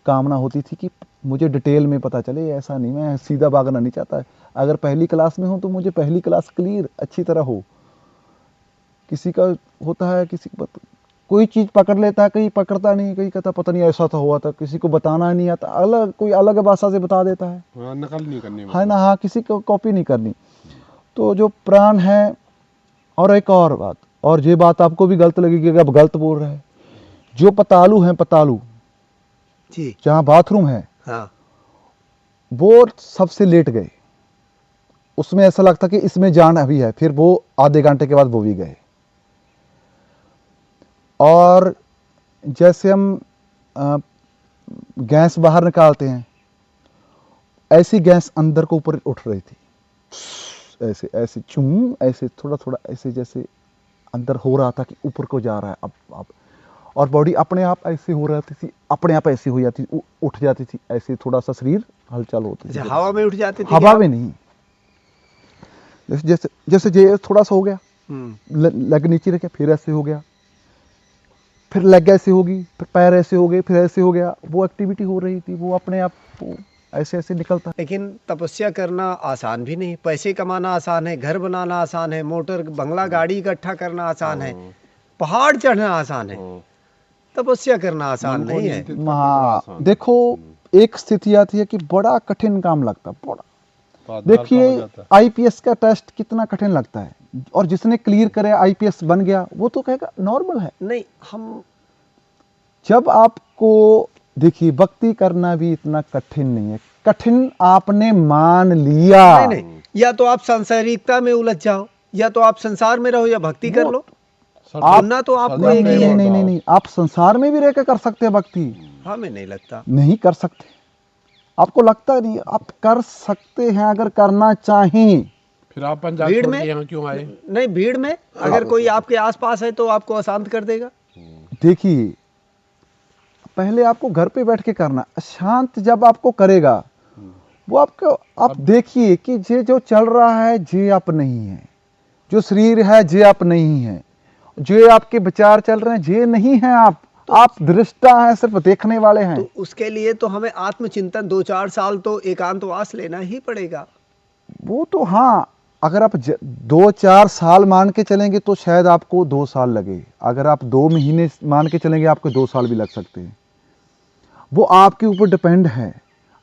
कामना होती थी कि मुझे डिटेल में पता चले, ऐसा नहीं मैं सीधा भागना नहीं चाहता। अगर पहली क्लास में हूँ तो मुझे पहली क्लास क्लियर अच्छी तरह हो। किसी का होता है, किसी को कोई चीज़ पकड़ लेता है, कहीं पकड़ता नहीं, कहीं कहता पता नहीं ऐसा था हुआ था, किसी को बताना नहीं आता, अलग कोई अलग भाषा से बता देता है, हाँ, नकल नहीं करनी है ना। हाँ, किसी को कॉपी नहीं करनी। तो जो प्राण है, और एक और बात, और ये बात आपको भी गलत लगेगी कि आप गलत बोल रहे हैं, जो पतालू हैं, पतालू जी जहाँ बाथरूम है, हाँ। वो सबसे लेट गए। उसमें ऐसा लगता कि इसमें जान अभी है, फिर वो आधे घंटे के बाद वो भी गए। और जैसे हम गैस बाहर निकालते हैं, ऐसी गैस अंदर को ऊपर उठ रही थी, ऐसे ऐसे चूं, ऐसे थोड़ा थोड़ा ऐसे, जैसे अंदर हो रहा था कि ऊपर को जा रहा है अब। और बॉडी अपने आप ऐसे हो रही थी, अपने आप ऐसे हो जाती, उठ जाती थी, ऐसे थोड़ा सा शरीर हलचल होती थी। अच्छा, हवा में उठ जाते थे? हवा में नहीं, जैसे जैसे जैसे ये थोड़ा सा हो गया, लेग नीचे रखे, फिर ऐसे हो गया, फिर लेग ऐसे होगी, फिर पैर ऐसे हो गए, फिर ऐसे हो गया। वो एक्टिविटी हो रही थी, वो अपने आप ऐसे ऐसे निकलता। लेकिन तपस्या करना आसान भी नहीं। पैसे कमाना आसान है, घर बनाना आसान है, मोटर बंगला गाड़ी इकट्ठा करना आसान है, पहाड़ चढ़ना आसान है, तपस्या करना आसान नहीं है। हाँ, देखो, एक स्थिति आती है कि बड़ा कठिन काम लगता, बड़ा तो आधार का हो देखिए जाता है। आईपीएस का टेस्ट कितना कठिन लगता है, और जिसने क्लियर करे आईपीएस बन गया वो तो कहेगा नॉर्मल है। नहीं हम जब आपको देखिए भक्ति करना भी इतना कठिन नहीं है, कठिन आपने मान लिया। नहीं नहीं, या तो आप सांसारिकता में उलझ जाओ, या तो आप संसार में रहो, या भक्ति कर वो लो। आप चुनना तो आपको नहीं एक नहीं ही नहीं है। नहीं नहीं नहीं, आप संसार में भी रहकर कर सकते हैं भक्ति। हमें नहीं लगता। नहीं कर सकते, आपको लगता नहीं, आप कर सकते हैं अगर करना चाहें। फिर आप पंजाब भीड़ छोड़ में के यहाँ क्यों आए? नहीं, भीड़ में अगर कोई आपके आसपास है तो आपको अशांत कर देगा। देखिए पहले आपको घर पे बैठ के करना, शांत जब आपको करेगा वो आपको, आप देखिए कि ये जो चल रहा है ये आप नहीं है, जो शरीर है ये आप नहीं है, जो आपके विचार चल रहे हैं ये नहीं है आप दृष्टा हैं, सिर्फ देखने वाले हैं। तो उसके लिए तो हमें आत्मचिंतन 2-4 साल तो एकांतवास लेना ही पड़ेगा। वो तो हाँ, अगर आप 2-4 साल मान के चलेंगे तो शायद आपको 2 साल लगे, अगर आप 2 महीने मान के चलेंगे आपको 2 साल भी लग सकते हैं। वो आपके ऊपर डिपेंड है,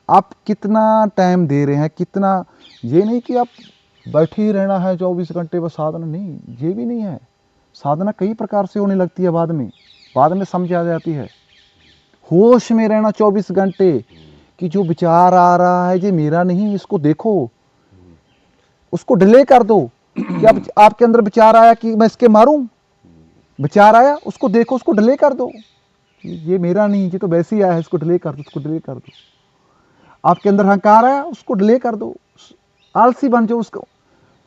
आप कितना टाइम दे रहे हैं, कितना। ये नहीं कि आप बैठे ही रहना है 24 घंटे बस साधना, नहीं, ये भी नहीं है। साधना कई प्रकार से होने लगती है, बाद में समझ आ जाती है। होश में रहना 24 घंटे कि जो विचार आ रहा है ये मेरा नहीं, इसको देखो, उसको डिले कर दो। कि अब आपके अंदर विचार आया कि मैं इसके मारूं, विचार आया उसको देखो, उसको डिले कर दो, ये मेरा नहीं, ये तो वैसे ही आया है, इसको डिले कर दो, उसको डिले कर दो। आपके अंदर अहंकार आया उसको डिले कर दो, आलसी बन जाओ, उसको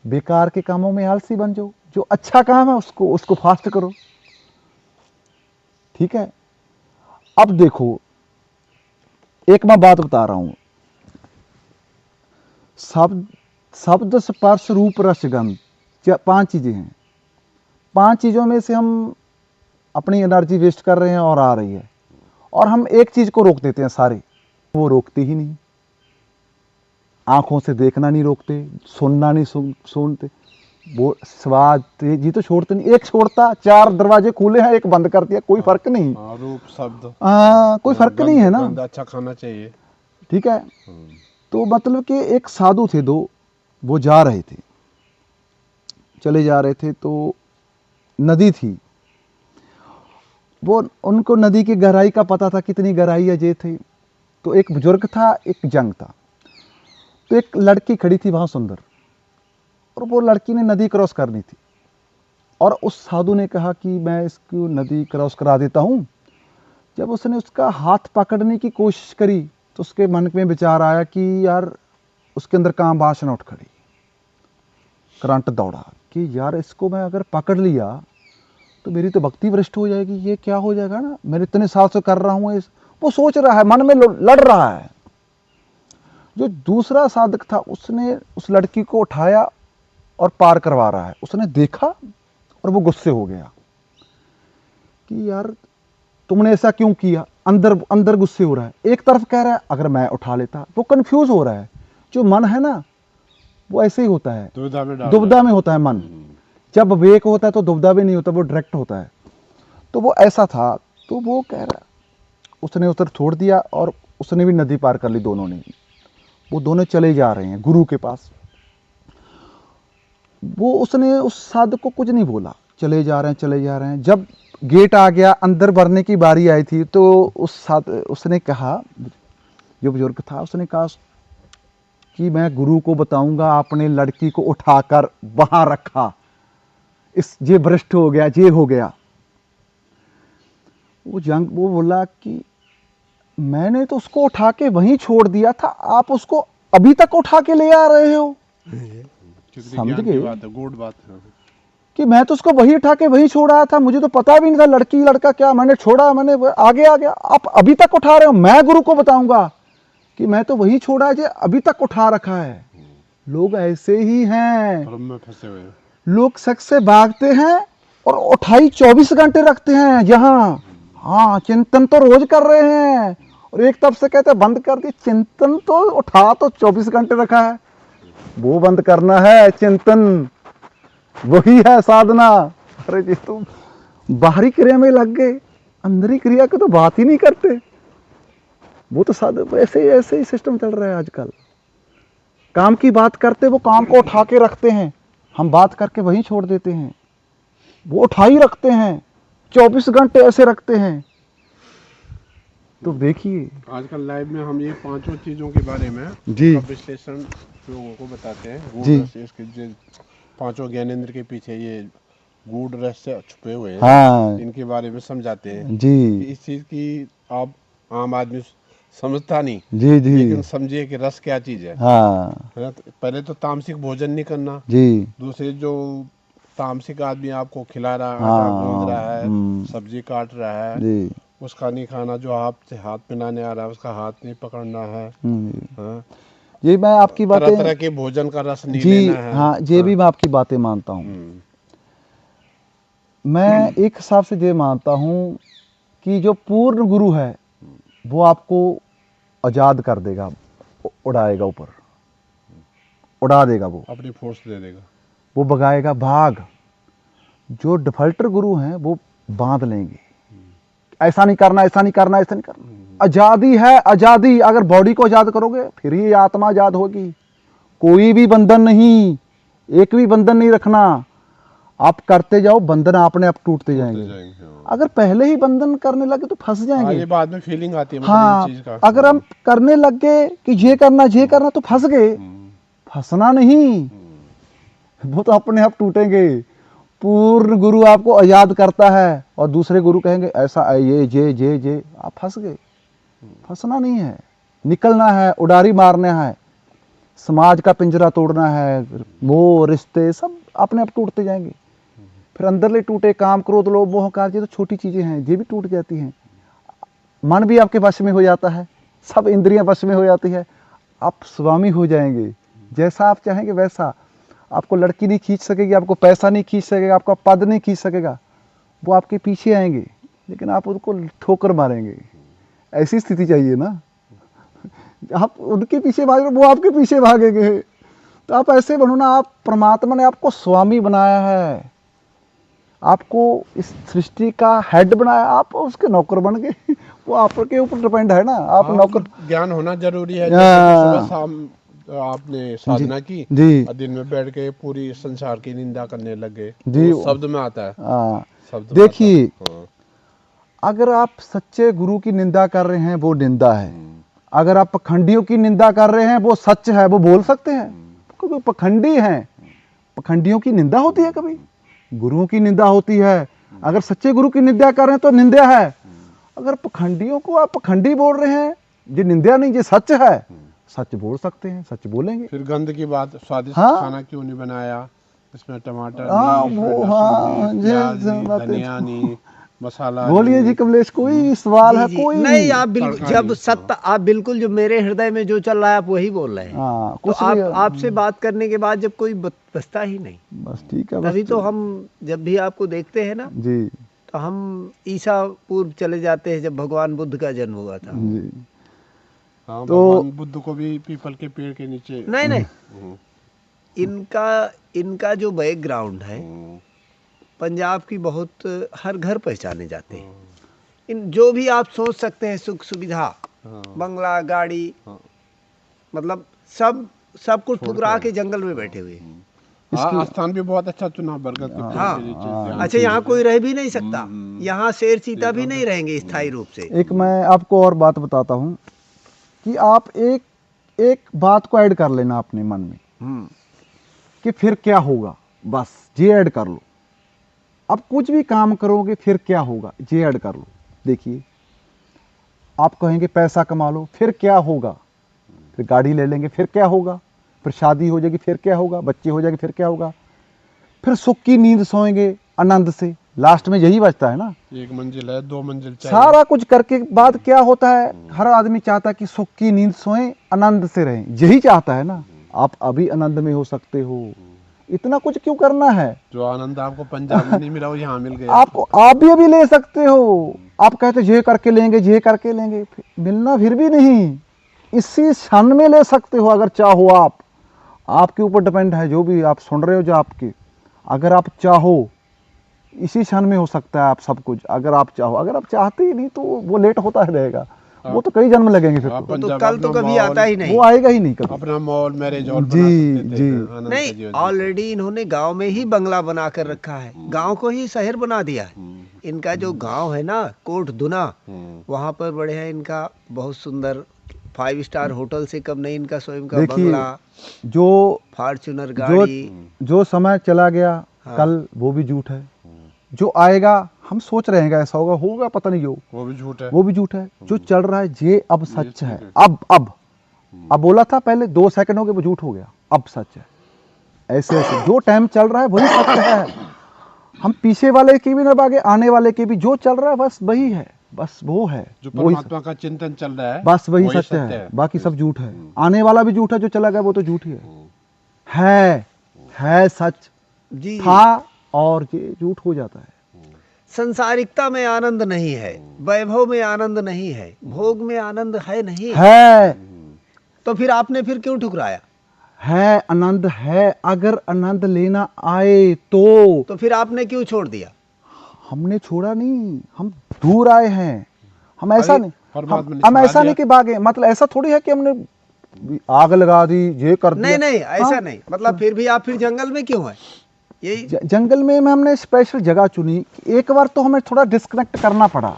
बेकार के कामों में आलसी बन जाओ, जो अच्छा काम है उसको फास्ट करो। ठीक है, अब देखो एक मैं बात बता रहा हूं, शब्द स्पर्श रूप रस गंध, 5 चीजें हैं। 5 चीजों में से हम अपनी एनर्जी वेस्ट कर रहे हैं और आ रही है, और हम एक चीज को रोक देते हैं, सारे वो रोकते ही नहीं। आंखों से देखना नहीं रोकते, सुनना नहीं सुनते, वो स्वाद जी तो छोड़ते नहीं। एक छोड़ता, 4 दरवाजे खुले हैं, एक बंद कर दिया, कोई फर्क नहीं। रूप शब्द कोई फर्क नहीं है ना। अच्छा खाना चाहिए। ठीक है, तो मतलब कि एक साधु थे 2, वो जा रहे थे, चले जा रहे थे, तो नदी थी, वो उनको नदी की गहराई का पता था, कितनी गहराई है ये थे। तो एक बुजुर्ग था, एक जंग था, तो एक लड़की खड़ी थी वहाँ सुंदर, और वो लड़की ने नदी क्रॉस करनी थी, और उस साधु ने कहा कि मैं इसको नदी क्रॉस करा देता हूँ। जब उसने उसका हाथ पकड़ने की कोशिश करी तो उसके मन में विचार आया कि यार, उसके अंदर काम वासना उठ खड़ी, करंट दौड़ा कि यार इसको मैं अगर पकड़ लिया तो मेरी तो भक्ति भ्रष्ट हो जाएगी, ये क्या हो जाएगा ना, मैंने इतने साल से कर रहा हूँ। वो सोच रहा है, मन में लड़ रहा है। जो दूसरा साधक था उसने उस लड़की को उठाया और पार करवा रहा है, उसने देखा और वो गुस्से हो गया कि यार तुमने ऐसा क्यों किया। अंदर गुस्से हो रहा है, एक तरफ कह रहा है अगर मैं उठा लेता, वो कंफ्यूज हो रहा है। जो मन है ना वो ऐसे ही होता है, दुविधा में होता है मन। जब विवेक होता है तो दुविधा भी नहीं होता, वो डायरेक्ट होता है। तो वो ऐसा था, तो वो कह रहा, उसने उधर छोड़ दिया और उसने भी नदी पार कर ली, दोनों ने। वो दोनों चले जा रहे हैं गुरु के पास। वो उसने उस साधक को कुछ नहीं बोला, चले जा रहे हैं। जब गेट आ गया, अंदर भरने की बारी आई थी, तो उसने कहा, जो बुजुर्ग था उसने कहा कि मैं गुरु को बताऊंगा आपने लड़की को उठाकर वहां रखा, ये भ्रष्ट हो गया, ये हो गया। वो बोला कि मैंने तो उसको उठा के वहीं छोड़ दिया था, आप उसको अभी तक उठा के ले आ रहे हो। समझ गए गुड बात है कि मैं तो उसको वही उठा के वहीं छोड़ा था, मुझे तो पता भी नहीं था लड़की लड़का क्या, मैंने छोड़ा, मैंने आगे आ गया, आप अभी तक उठा रहे हो। मैं गुरु को बताऊंगा कि मैं तो वही छोड़ा है, जो अभी तक उठा रखा है। लोग ऐसे ही हैं, में फंसे हुए। लोग शक से भागते हैं और उठाई 24 घंटे रखते हैं यहाँ। हाँ, चिंतन तो रोज कर रहे हैं, और एक तरफ से कहते हैं बंद कर दी चिंतन, तो उठा तो 24 घंटे रखा है, वो बंद करना है चिंतन, वही है साधना। अरे जी तुम बाहरी क्रिया में लग गए, अंदरी क्रिया की तो बात ही नहीं करते। वो तो ऐसे ही सिस्टम चल रहा है आजकल। काम की बात करते वो काम को उठा के रखते हैं, हम बात करके वहीं छोड़ देते हैं, वो उठा ही रखते हैं, 24 घंटे ऐसे रखते हैं। तो देखिए आजकल लाइव में हम ये पांचों चीजों के बारे में जी। उसका विश्लेषण लोगों को बताते हैं। गूढ़ जी। रहस्य, इसके जो पांचों ज्ञानेंद्र के पीछे ये गूढ़ रहस्य छुपे हुए हैं, हाँ इनके बारे में समझाते हैं कि जी इस चीज की आप आम आदमी समझता नहीं, जी जी लेकिन समझिए कि रस क्या चीज है हाँ ना। तो पहले तो तामसिक भोजन नहीं करना, जी दूसरे जो तामसिक आदमी आपको खिला रहा है, आटा गूंद हाँ रहा है, सब्जी काट रहा है, जी उसका नहीं खाना। जो आपसे हाथ मिलाने आ रहा है उसका हाथ नहीं पकड़ना है। हाँ? ये मैं आपकी तरह बातें तरह के भोजन का रस नहीं जी लेना है। हाँ, ये भी मैं आपकी बातें मानता हूँ। मैं एक हिसाब से ये मानता हूँ कि जो पूर्ण गुरु है वो आपको आज़ाद कर देगा, उड़ाएगा, ऊपर उड़ा देगा, वो अपनी फोर्स दे देगा। वो भगाएगा भाग। जो डिफॉल्टर गुरु हैं वो बांध लेंगे, ऐसा नहीं करना, ऐसा नहीं करना, ऐसा नहीं करना। आज़ादी है, आज़ादी। अगर बॉडी को आज़ाद करोगे फिर ही आत्मा आज़ाद होगी। कोई भी बंधन नहीं, एक भी बंधन नहीं रखना। आप करते जाओ, बंधन अपने आप टूटते जाएंगे। हाँ। अगर पहले ही बंधन करने लगे तो फंस हाँ, जाएंगे। ये बाद में फीलिंग आती है मतलब हाँ, इस चीज का। अगर हम करने लग गए कि ये करना तो फंस गए। फंसना नहीं, वो तो अपने आप टूटेंगे। पूर्ण गुरु आपको आजाद करता है और दूसरे गुरु कहेंगे ऐसा ये आप फंस गए। फंसना नहीं है, निकलना है, उडारी मारना है। समाज का पिंजरा तोड़ना है, मोह रिश्ते सब अपने आप टूटते जाएंगे। फिर अंदरले टूटे काम, क्रोध, लोभ, मोह, कार, ये तो छोटी चीजें हैं, ये भी टूट जाती हैं। मन भी आपके वश में हो जाता है, सब इंद्रियां वश में हो जाती है। आप स्वामी हो जाएंगे, जैसा आप चाहेंगे वैसा। आपको लड़की नहीं खींच सकेगी, आपको पैसा नहीं खींच सकेगा, आपका पद नहीं खींच सकेगा। वो आपके पीछे आएंगे लेकिन आप उनको ठोकर मारेंगे। ऐसी स्थिति चाहिए ना। आप उनके पीछे भाग रहे हो, वो आपके पीछे भागेंगे। तो आप ऐसे बनो ना। आप, परमात्मा ने आपको स्वामी बनाया है, आपको इस सृष्टि का हेड बनाया, आप उसके नौकर बन गए। वो आपके ऊपर डिपेंड है ना। आप हाँ, नौकर। ज्ञान होना जरूरी है। जैसे कि सुबह शाम आपने साधना की जी और दिन में बैठ के पूरी संसार की निंदा करने लग गए, जी। तो शब्द में आता है। हाँ, शब्द में आता है। देखिए, हाँ। अगर आप सच्चे गुरु की निंदा कर रहे हैं वो निंदा है। अगर आप पखंडियों की निंदा कर रहे हैं वो सच है, वो बोल सकते हैं। क्योंकि पखंडी हैं, पखंडियों की निंदा होती है, कभी गुरुओं की निंदा होती है। अगर सच्चे गुरु की निंदा कर रहे हैं तो निंदा है। अगर पखंडियों को आप पखंडी बोल रहे हैं, ये निंदा नहीं, ये सच है। सच बोल सकते हैं, सच बोलेंगे। फिर गंध की बात, स्वादिष्ट हाँ। खाना क्यों नहीं बनाया, इसमें टमाटर हाँ, नहीं, वो, इसमें लहसुन हाँ, नहीं, ये प्याज नहीं, बातें। धनिया नहीं, मसाला बोलिए नहीं। जी कमलेश, कोई सवाल है? जी कोई नहीं, आप बिल्कुल तड़का जब नहीं। सत्य, आप बिल्कुल जो मेरे हृदय में जो चल रहा है आप वही बोल रहे हैं। हाँ, तो कुछ भी। आप, आपसे बात करने के बाद जब कोई बचता ही नहीं, बस ठीक है, तभी बस तो हम जब भी आपको देखते हैं ना, जी तो हम ईसा पूर्व चले जाते हैं जब भगवान बुद्ध का जन्म हुआ था। जी। हाँ, तो भगवान बुद्ध को भी पीपल के पेड़ के नीचे। नहीं नहीं, हम्म, इनका इनका जो बैकग्राउंड है, हम्म, पंजाब की बहुत हर घर पहचाने जाते हैं। इन जो भी आप सोच सकते हैं सुख सुविधा, हाँ, बंगला, गाड़ी, हाँ। मतलब सब सब कुछ छोड़ ठुकरा के के जंगल में बैठे हुए हैं। हाँ, स्थान भी बहुत अच्छा चुना, बरगद के पेड़ हाँ, के नीचे ध्यान अच्छा, यहाँ दीजिए। कोई रह भी नहीं सकता, यहाँ शेर चीता भी नहीं रहेंगे स्थायी रूप से। एक मैं आपको और बात बताता हूँ कि आप एक एक बात को ऐड कर लेना अपने मन में कि फिर क्या होगा। बस ये ऐड कर लो। अब कुछ भी काम करोगे फिर क्या होगा, ये ऐड कर लो। देखिए, आप कहेंगे पैसा कमा लो, फिर क्या होगा। फिर गाड़ी ले लेंगे, फिर क्या होगा। फिर शादी हो जाएगी, फिर क्या होगा। बच्चे हो जाएंगे, फिर क्या होगा। फिर सुख की नींद सोएंगे आनंद से। लास्ट में यही बचता है ना। एक मंजिल है, दो मंजिल चाहिए। सारा कुछ करके बाद क्या होता है, हर आदमी चाहता है कि सुख की नींद सोएं, आनंद से रहें। यही चाहता है ना। आप अभी आनंद में हो सकते हो, इतना कुछ क्यों करना है। जो आनंद आपको पंजाब में नहीं मिला वो यहाँ मिल गया। आपको, आप भी अभी ले सकते हो। आप कहते ये करके लेंगे, ये करके लेंगे, मिलना फिर भी नहीं, इसी क्षण में ले सकते हो अगर चाहो। आप, आपके ऊपर डिपेंड है जो भी आप सुन रहे हो, जो आपके, अगर आप चाहो इसी क्षण में हो सकता है आप सब कुछ। अगर आप चाहो, अगर आप चाहते ही नहीं तो वो लेट होता रहेगा। वो तो कई जन्म लगेंगे फिर आप तो। वो तो पंजाब कल तो अपना कभी मॉल, आता ही नहीं। वो आएगा ही नहीं कभी। अपना मॉल मैरिज हॉल जी, बना सकते थे, जी। आनंद का नहीं, जीवन जीते। ऑलरेडी इन्होंने गांव में ही बंगला बना कर रखा है, गांव को ही शहर बना दिया है। इनका जो गांव है ना कोट दुना, वहाँ पर बड़े हैं, इनका बहुत सुंदर 5 स्टार होटल से कम नहीं इनका स्वयं का देखिए बंगला, जो फॉर्च्यूनर जो गाड़ी। जो समय चला गया हाँ। कल वो भी झूठ है, जो आएगा हम सोच रहे हैं कि ऐसा होगा, होगा पता नहीं जो, वो भी झूठ है। वो भी झूठ है। जो चल रहा है ये अब सच ठीक है। है। अब बोला था पहले 2 सेकंड हो गए वो झूठ हो गया, अब सच है। ऐसे ऐसे जो टाइम चल रहा है वही सच है। हम पीछे वाले की भी ना भागे, आने वाले की भी, जो चल रहा है बस वही है, बस वो है, जो वही परमात्मा का चिंतन चल रहा है बस वही सत्य है, बाकी सब झूठ है। आने वाला भी झूठ है, जो चला गया वो तो झूठ ही है सच जी, था और ये झूठ हो जाता है। संसारिकता में आनंद नहीं है, वैभव में आनंद नहीं है, भोग में आनंद है नहीं। है तो फिर आपने फिर क्यों ठुकराया? है आनंद है, अगर आनंद लेना आए तो फिर आपने क्यों छोड़ दिया? हमने छोड़ा नहीं, हम दूर आए हैं। हम ऐसा अरे, नहीं, परमात्मा ने हम छुड़ा ऐसा दिया। नहीं कि भागे, मतलब ऐसा थोड़ी है कि हमने आग लगा दी, ये कर दिया। नहीं नहीं, ऐसा हाँ, नहीं, मतलब फिर भी आप फिर जंगल में क्यों हैं? यही जंगल में हमने स्पेशल जगह चुनी। एक बार तो हमें थोड़ा डिस्कनेक्ट करना पड़ा,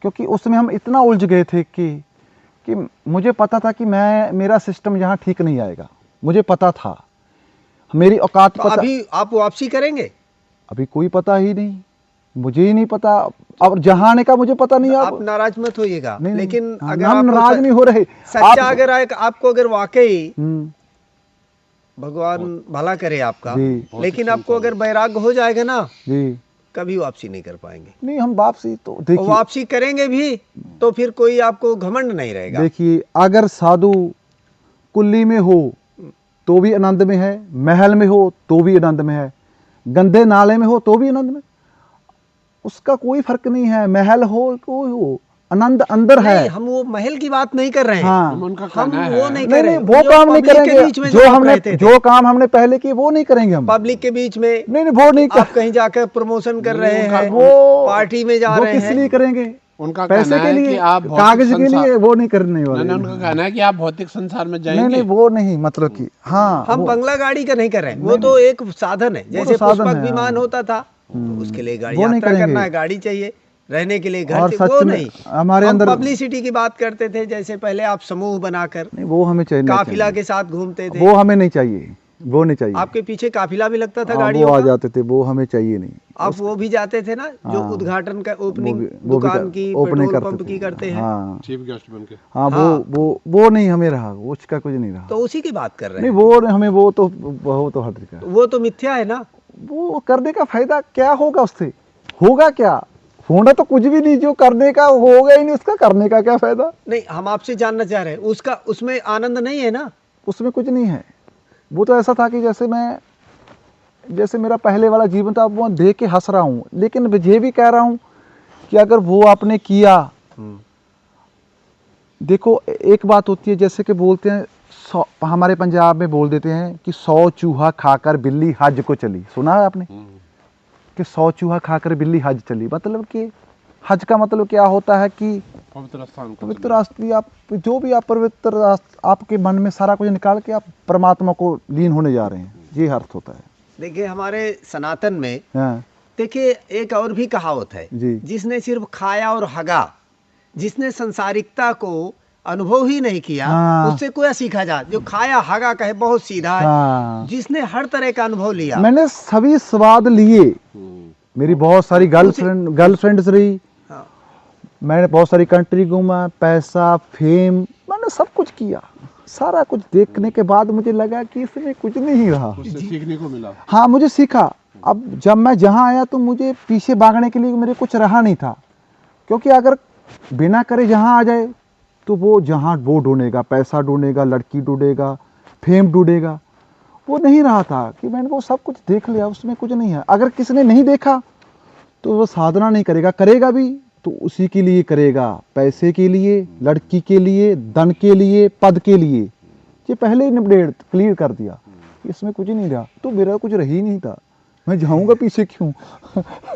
क्योंकि उसमें हम इतना उलझ गए थे कि मुझे पता था कि मेरा सिस्टम यहाँ ठीक नहीं आएगा, मुझे पता था, मेरी औकात तो पता। अभी आप वापसी करेंगे? अभी कोई पता ही नहीं, मुझे ही नहीं पता, और जहाँ आने का मुझे पता नहीं। आप नाराज मत होइएगा, नहीं, लेकिन हाँ, अगर हम आपको नाराज नहीं हो रहे। सच्चा अगर आपको अगर वाकई हम्म, भगवान भला करे आपका, जी लेकिन आपको अगर वैराग्य हो जाएगा ना, जी, कभी वापसी नहीं कर पाएंगे। नहीं हम वापसी तो और देखिए, वापसी करेंगे भी तो फिर कोई आपको घमंड नहीं रहेगा। देखिए अगर साधु कुल्ली में हो तो भी आनंद में है, महल में हो तो भी आनंद में है, गंदे नाले में हो तो भी आनंद में, उसका कोई फर्क नहीं है। महल हो कोई हो, आनंद अंदर है। नहीं, हम वो महल की बात नहीं कर रहे हैं। हाँ, हम उनका हम कहना वो है। नहीं नहीं कर रहे। नहीं वो जो काम नहीं पब्लिक के करेंगे, बीच में जो आप हमने कहते थे, जो काम हमने पहले किए वो नहीं करेंगे हम। पब्लिक के बीच में नहीं नहीं वो नहीं आप कहीं जाकर प्रमोशन कर रहे हैं, वो पार्टी में जा वो रहे किस हैं। लिए करेंगे? उनका पैसे कहना के है लिए, कि आप भौतिक कागज के संसार, लिए, वो नहीं करने वाले। नहीं, उनका कहना है कि आप भौतिक संसार में नहीं जाएंगे। नहीं वो नहीं, मतलब कि हाँ हम वो, बंगला गाड़ी का नहीं कर रहे हैं, वो नहीं, तो एक साधन है। वो जैसे तो साधन पुष्पक है, विमान हाँ। होता था, तो उसके लिए गाड़ी वो नहीं यात्रा करना करेंगे। है, गाड़ी चाहिए, रहने के लिए घर और चाहिए, सच वो में नहीं। हमारे हम अंदर पब्लिसिटी की बात करते थे, जैसे पहले आप समूह बनाकर नहीं, वो हमें चाहिए, नहीं काफिला चाहिए, के साथ घूमते थे, वो हमें नहीं चाहिए, वो नहीं चाहिए। आपके पीछे काफिला भी लगता था हाँ, वो गाड़ियों आ का, जाते थे, वो हमें चाहिए नहीं। आप वो भी जाते थे ना, जो हाँ, उद्घाटन का वो ओपनिंग भी दुकान की, ओपनिंग पेट्रोल करते पंप थे। की करते हैं। हाँ चीफ गेस्ट बन के। हाँ, हाँ। वो नहीं हमें रहा, वो उसका कुछ नहीं रहा। तो उसी की बात कर रहे नहीं हैं। वो हमें, वो तो हट गया। तो वो तो मिथ्या है ना। वो करने का फायदा क्या होगा उससे? होगा क्या? होना तो कुछ भी नहीं, जो करने का होगा ही नहीं, उसका करने का क्या फायदा? नहीं, हम आपसे जानना चाह रहे हैं, उसका उसमें आनंद नहीं है ना। उसमें कुछ नहीं है। वो तो ऐसा था कि जैसे मेरा पहले वाला जीवन था, अब वो देख के हंस रहा हूँ, लेकिन ये भी कह रहा हूँ कि अगर वो आपने किया, देखो एक बात होती है, जैसे कि बोलते हैं, हमारे पंजाब में बोल देते हैं कि 100 चूहा खाकर बिल्ली हज को चली। सुना है आपने कि 100 चूहा खाकर बिल्ली हज चली? मतलब कि हज का मतलब क्या होता है कि पवित्र स्थान को पवित्र रास्ते, आप जो भी आप पवित्र आपके मन में सारा कुछ निकाल के आप परमात्मा को लीन होने जा रहे हैं, ये अर्थ होता है। देखिए हमारे सनातन में, हाँ देखिए एक और भी कहावत है, जी, जिसने सिर्फ खाया और हगा, जिसने संसारिकता को अनुभव ही नहीं किया, हाँ। उससे कोई सीखा जा। जो खाया हगा कहे बहुत सीधा है, हाँ, जिसने हर तरह का अनुभव लिया। मैंने सभी स्वाद लिए, मेरी बहुत सारी गर्लफ्रेंड्स रही, हाँ। मैंने बहुत सारी कंट्री घूमा, पैसा, फेम, मैंने सब कुछ किया। सारा कुछ देखने के बाद मुझे लगा कि इसमें कुछ नहीं रहा। उससे सीखने को मिला। हाँ, मुझे सीखा। अब जब मैं जहाँ आया तो मुझे पीछे भागने के लिए मेरे कुछ रहा नहीं था, क्योंकि अगर बिना करे जहाँ आ जाए तो वो जहाँ वो ढूंढेगा, पैसा ढूंढेगा, लड़की ढूंढेगा, फेम ढूंढेगा। वो नहीं रहा था कि मैंने वो सब कुछ देख लिया, उसमें कुछ नहीं है। अगर किसी ने नहीं देखा तो वो साधना नहीं करेगा, करेगा भी तो उसी के लिए करेगा, पैसे के लिए, लड़की के लिए, धन के लिए, पद के लिए। ये पहले ही क्लियर कर दिया, इसमें कुछ नहीं रहा, तो मेरा कुछ रह ही नहीं था। मैं जाऊंगा पीछे क्यों?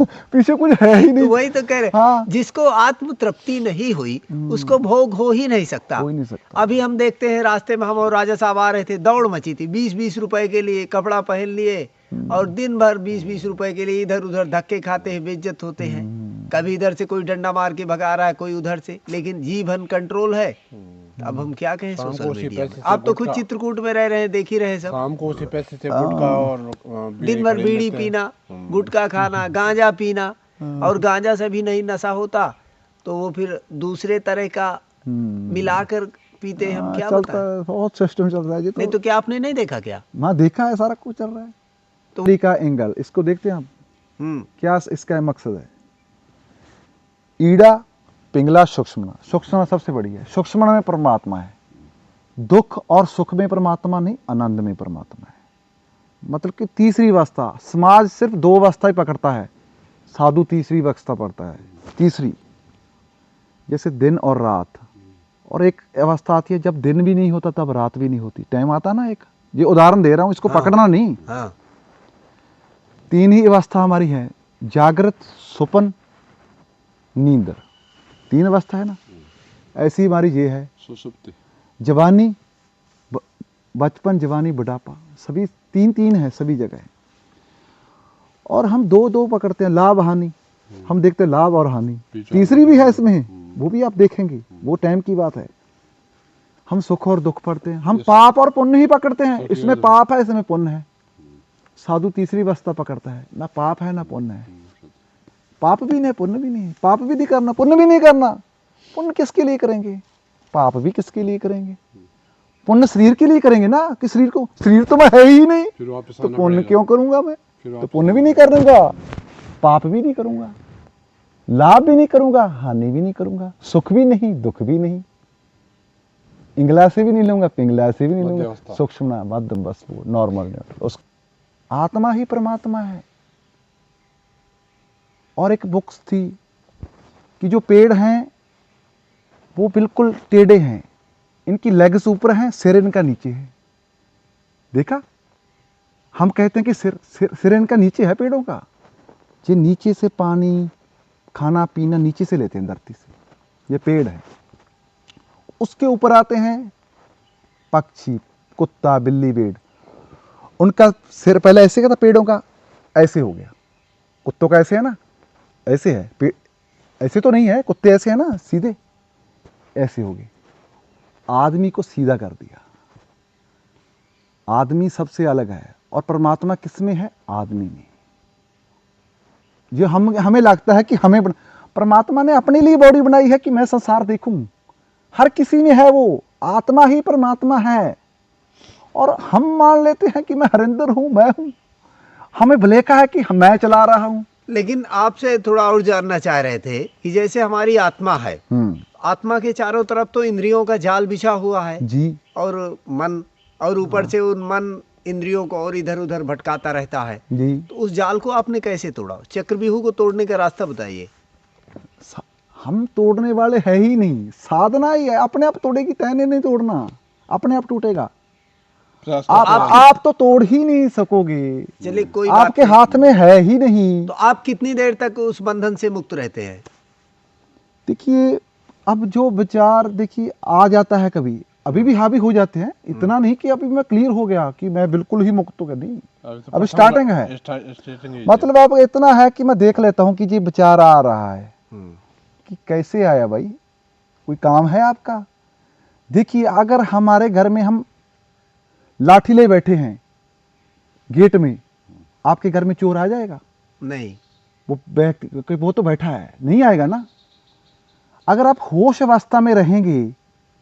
पीछे कुछ है ही तो नहीं। वही तो कह रहे हाँ। जिसको आत्म तृप्ति नहीं हुई उसको भोग हो ही नहीं सकता। हो ही नहीं सकता। अभी हम देखते हैं रास्ते में हम और राजा साहब आ रहे थे, दौड़ मची थी, 20-20 रुपए के लिए कपड़ा पहन लिए और दिन भर 20-20 रुपए के लिए इधर उधर धक्के खाते हैं, बेइज्जत होते हैं। कभी इधर से कोई डंडा मार के भगा रहा है, कोई उधर से, लेकिन जीवन कंट्रोल है। अब हम क्या कहें शाम को सोशल उसी मीडिया में। पैसे से आप तो खुद गुटखा- चित्रकूट में रह रहे हैं, देख ही रहे हैं सब। शाम को उसी पैसे से गुटखा और दिन भर खरीद बीड़ी लेते हैं। पीना, गुटखा खाना, गांजा पीना, और गांजा से भी नहीं नशा होता तो वो फिर दूसरे तरह का मिलाकर पीते हैं। हम क्या चलता बताएं? है, बहुत सिस्टम चल रहा है जी। नहीं तो क्या आपने नहीं देखा क्या? वहाँ देखा है, सारा कुछ चल रहा है। तो- तो का एंगल इसको देखते हैं आप, क्या इसका मकसद है? ईड़ा पिंगला सूक्ष्मणा। सूक्ष्मणा सबसे बड़ी है। सूक्ष्मणा में परमात्मा है। दुख और सुख में परमात्मा नहीं, आनंद में परमात्मा है। मतलब कि तीसरी अवस्था। समाज सिर्फ दो अवस्था ही पकड़ता है, साधु तीसरी अवस्था पड़ता है। तीसरी जैसे दिन और रात, और एक अवस्था आती है जब दिन भी नहीं होता तब रात भी नहीं होती। टाइम आता ना, एक ये उदाहरण दे रहा हूं, इसको पकड़ना नहीं। हाँ। तीन ही अवस्था हमारी है, जागृत, स्वप्न, नींद। तीन अवस्था है ना, ऐसी हमारी ये है। सुसुप्ति, जवानी, बचपन, जवानी, बुढ़ापा, सभी तीन तीन है सभी जगह। और हम दो दो पकड़ते हैं, लाभ हानि। हम देखते हैं लाभ और हानि। तीसरी भी है इसमें, वो भी आप देखेंगे, वो टाइम की बात है। हम सुख और दुख पढ़ते हैं। हम पाप और पुण्य ही पकड़ते हैं, इसमें पाप है, इसमें पुण्य है। साधु तीसरी अवस्था पकड़ता है, ना पाप है ना पुण्य है। पाप भी नहीं, पुण्य भी नहीं। पाप भी नहीं करना, पुण्य भी नहीं करना। पुण्य किसके लिए करेंगे? पाप भी किसके लिए करेंगे? पुण्य शरीर के लिए करेंगे ना, कि शरीर को, शरीर तो मैं है ही नहीं, फिर वापस तो आना पुण्य पड़ेगा। क्यों करूंगा मैं? फिर तो वापस पुण्य भी नहीं करूंगा, पाप भी नहीं करूंगा, लाभ भी नहीं करूंगा, हानि भी नहीं करूंगा, सुख भी नहीं, दुख भी नहीं, इंगला से भी नहीं लूंगा, पिंगला से भी नहीं लूंगा। मध्यवस्था। सूक्ष्म मध्यम, बस वो नॉर्मल। उस आत्मा ही परमात्मा है। और एक बुक्स थी कि जो पेड़ हैं वो बिल्कुल टेढ़े हैं, इनकी लेग्स ऊपर हैं, सिर इनका नीचे है। देखा? हम कहते हैं कि सिर इनका नीचे है पेड़ों का। ये नीचे से पानी, खाना पीना नीचे से लेते हैं, धरती से। ये पेड़ है। उसके ऊपर आते हैं पक्षी, कुत्ता, बिल्ली, भेड़। उनका सिर पहले ऐसे था, पेड़ों का ऐसे हो गया। कुत्तों का ऐसे है ना, ऐसे है। ऐसे तो नहीं है, कुत्ते ऐसे है ना, सीधे ऐसे हो गए। आदमी को सीधा कर दिया। आदमी सबसे अलग है। और परमात्मा किसमें है? आदमी में। जो हमें लगता है कि परमात्मा ने अपने लिए बॉडी बनाई है कि मैं संसार देखूं। हर किसी में है वो। आत्मा ही परमात्मा है। और हम मान लेते हैं कि मैं हरिंदर हूं, मैं हूं। हमें भले का है कि मैं चला रहा हूं। लेकिन आपसे थोड़ा और जानना चाह रहे थे कि जैसे हमारी आत्मा है, आत्मा के चारों तरफ तो इंद्रियों का जाल बिछा हुआ है जी, और मन, और ऊपर से उन मन इंद्रियों को और इधर उधर भटकाता रहता है जी। तो उस जाल को आपने कैसे तोड़ा? चक्रव्यूह को तोड़ने का रास्ता बताइए। हम तोड़ने वाले है ही नहीं, साधना ही है। अपने आप तोड़ेगी, तैने नहीं तोड़ना, अपने आप टूटेगा। आप तो तोड़ ही नहीं सकोगे। चलिए कोई आपके बात नहीं। हाथ में है ही नहीं। तो आप कितनी देर तक उस बंधन से मुक्त रहते हैं? देखिए, अब जो विचार देखिए आ जाता है कभी, अभी भी हावी हो जाते हैं। इतना नहीं कि अभी मैं क्लियर हो गया कि मैं बिल्कुल ही मुक्त हो गया, नहीं। अभी स्टार्टिंग है। मतलब अब इतना है कि मैं देख लेता हूं कि ये विचार आ रहा है कि कैसे आया भाई, कोई काम है आपका? देखिए, अगर हमारे घर में हम लाठी ले बैठे हैं गेट में, आपके घर में चोर आ जाएगा? नहीं। वो तो बैठा है, नहीं आएगा ना। अगर आप होश अवस्था में रहेंगे,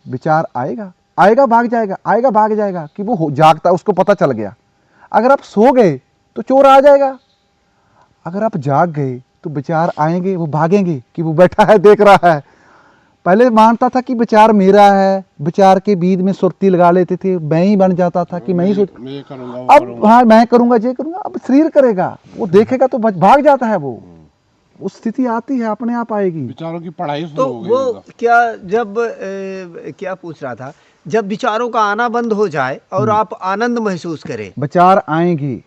विचार आएगा, आएगा भाग जाएगा, आएगा भाग जाएगा, कि वो जागता, उसको पता चल गया। अगर आप सो गए तो चोर आ जाएगा। अगर आप जाग गए तो विचार आएंगे, वो भागेंगे कि वो बैठा है, देख रहा है। पहले मानता था कि विचार मेरा है, विचार के बीच में सुर्ती लगा लेते थे, मैं ही बन जाता था कि मैं ही करूंगा, अब हाँ मैं करूंगा, ये करूंगा। अब शरीर करेगा, वो देखेगा तो भाग जाता है। वो उस स्थिति आती है, अपने आप आएगी। विचारों की पढ़ाई शुरू तो हो गई। वो क्या, जब क्या पूछ रहा था, जब विचारों का आना बंद हो जाए और आप आनंद महसूस करें, विचार आएंगे,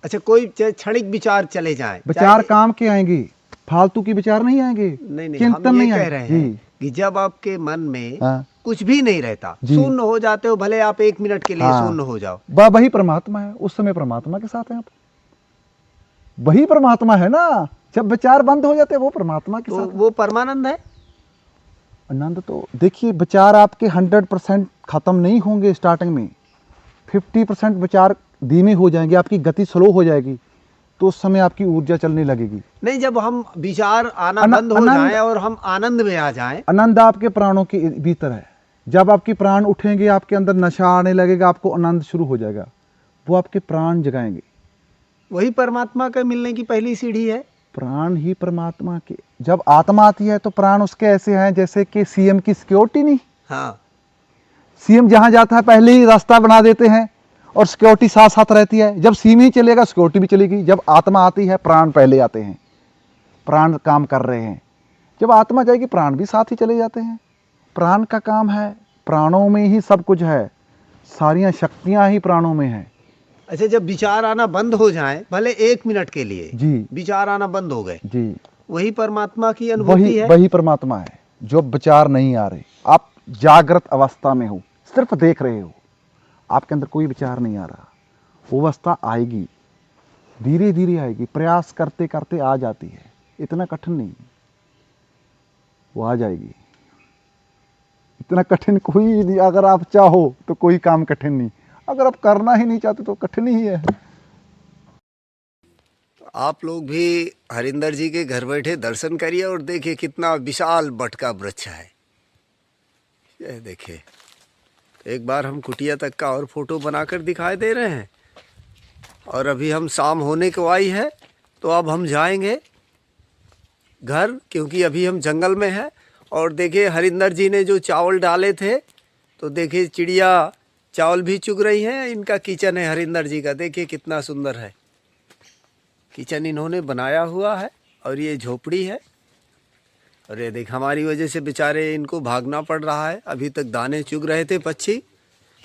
अच्छा, कोई क्षणिक विचार चले जाएं, विचार काम के आएंगे, फालतू की विचार नहीं आएंगे, नहीं नहीं, चिंतन हम ये नहीं कह आएंगे। रहे जी हैं कि जब आपके मन में हाँ कुछ भी नहीं रहता, जी। शून्य हो जाते हो, भले आप 1 मिनट के लिए हाँ, शून्य हो जाओ, वही परमात्मा है। उस समय परमात्मा के साथ हैं आप, वही परमात्मा है ना। जब विचार बंद हो जाते हैं वो परमात्मा के तो साथ है। वो परमानंद है। आनंद तो देखिए, विचार आपके 100% खत्म नहीं होंगे। स्टार्टिंग में 50% विचार धीमे हो जाएंगे, आपकी गति स्लो हो जाएगी, तो उस समय आपकी ऊर्जा चलने लगेगी। नहीं, जब हम विचार आना अन- बंद हो आनंद- जाए और हम आनंद में आ जाएं, आनंद आपके प्राणों के भीतर है। जब आपके प्राण उठेंगे, आपके अंदर नशा आने लगेगा, आपको आनंद शुरू हो जाएगा, वो आपके प्राण जगाएंगे। वही परमात्मा के मिलने की पहली सीढ़ी है। प्राण ही परमात्मा के, जब आत्मा आती है तो प्राण उसके ऐसे हैं जैसे कि सीएम की सिक्योरिटी नहीं। हाँ, सीएम जहां जाता है पहले ही रास्ता बना देते हैं और सिक्योरिटी साथ साथ रहती है। जब सीएम ही चलेगा, सिक्योरिटी भी चलेगी। जब आत्मा आती है, प्राण पहले आते हैं, प्राण काम कर रहे हैं। जब आत्मा जाएगी, प्राण भी साथ ही चले जाते हैं। प्राण का काम है, प्राणों में ही सब कुछ है, सारियां शक्तियां ही प्राणों में है। अच्छा, जब विचार आना बंद हो जाए, भले 1 मिनट के लिए जी विचार आना बंद हो गए, जी, वही परमात्मा की अनुभूति वही है। वही परमात्मा है। जो विचार नहीं आ रहे, आप जागृत अवस्था में हो, सिर्फ देख रहे हो, आपके अंदर कोई विचार नहीं आ रहा, वो अवस्था आएगी, धीरे धीरे आएगी, प्रयास करते करते आ जाती है। इतना कठिन नहीं, वो आ जाएगी। इतना कठिन कोई नहीं। अगर आप चाहो तो कोई काम कठिन नहीं, अगर आप करना ही नहीं चाहते तो कठिन ही है। आप लोग भी हरिंदर जी के घर बैठे दर्शन करिए और देखिए कितना विशाल बट का वृक्ष है। ये देखिए, एक बार हम कुटिया तक का और फोटो बनाकर दिखाई दे रहे हैं, और अभी हम शाम होने को आई है, तो अब हम जाएंगे घर, क्योंकि अभी हम जंगल में हैं। और देखिए, हरिंदर जी ने जो चावल डाले थे, तो देखिए चिड़िया चावल भी चुग रही हैं। इनका किचन है हरिंदर जी का, देखिए कितना सुंदर है किचन इन्होंने बनाया हुआ है। और ये झोपड़ी है, और ये देख, हमारी वजह से बेचारे इनको भागना पड़ रहा है। अभी तक दाने चुग रहे थे पक्षी,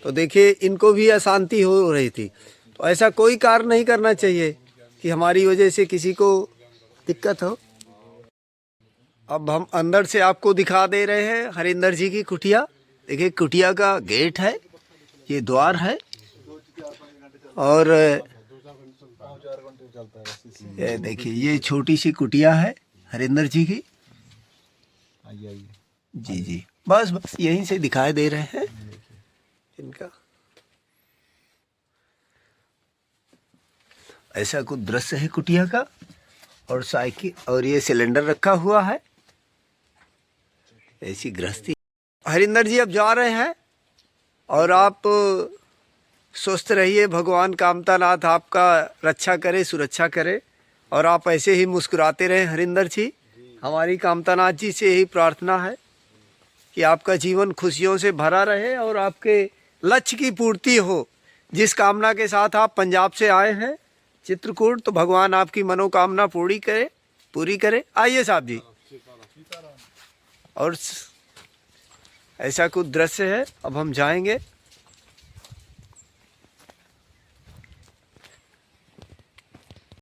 तो देखिए इनको भी अशांति हो रही थी। तो ऐसा कोई कार्य नहीं करना चाहिए कि हमारी वजह से किसी को दिक्कत हो। अब हम अंदर से आपको दिखा दे रहे हैं हरिंदर जी की कुटिया। देखिए, कुटिया का गेट है, ये द्वार है, और ये देखिए ये छोटी सी कुटिया है हरिंदर जी की। जी जी, बस बस यहीं से दिखाई दे रहे हैं इनका। ऐसा कुछ दृश्य है कुटिया का, और साइकिल और ये सिलेंडर रखा हुआ है, ऐसी गृहस्थी। हरिंदर जी अब जा रहे हैं, और आप स्वस्थ रहिए। भगवान कामतानाथ आपका रक्षा करे, सुरक्षा करे, और आप ऐसे ही मुस्कुराते रहें हरिंदर जी। हमारी कामतानाथ जी से यही प्रार्थना है कि आपका जीवन खुशियों से भरा रहे और आपके लक्ष्य की पूर्ति हो। जिस कामना के साथ आप पंजाब से आए हैं चित्रकूट, तो भगवान आपकी मनोकामना पूरी करे। आइए साहब जी। और ऐसा कुछ दृश्य है, अब हम जाएंगे।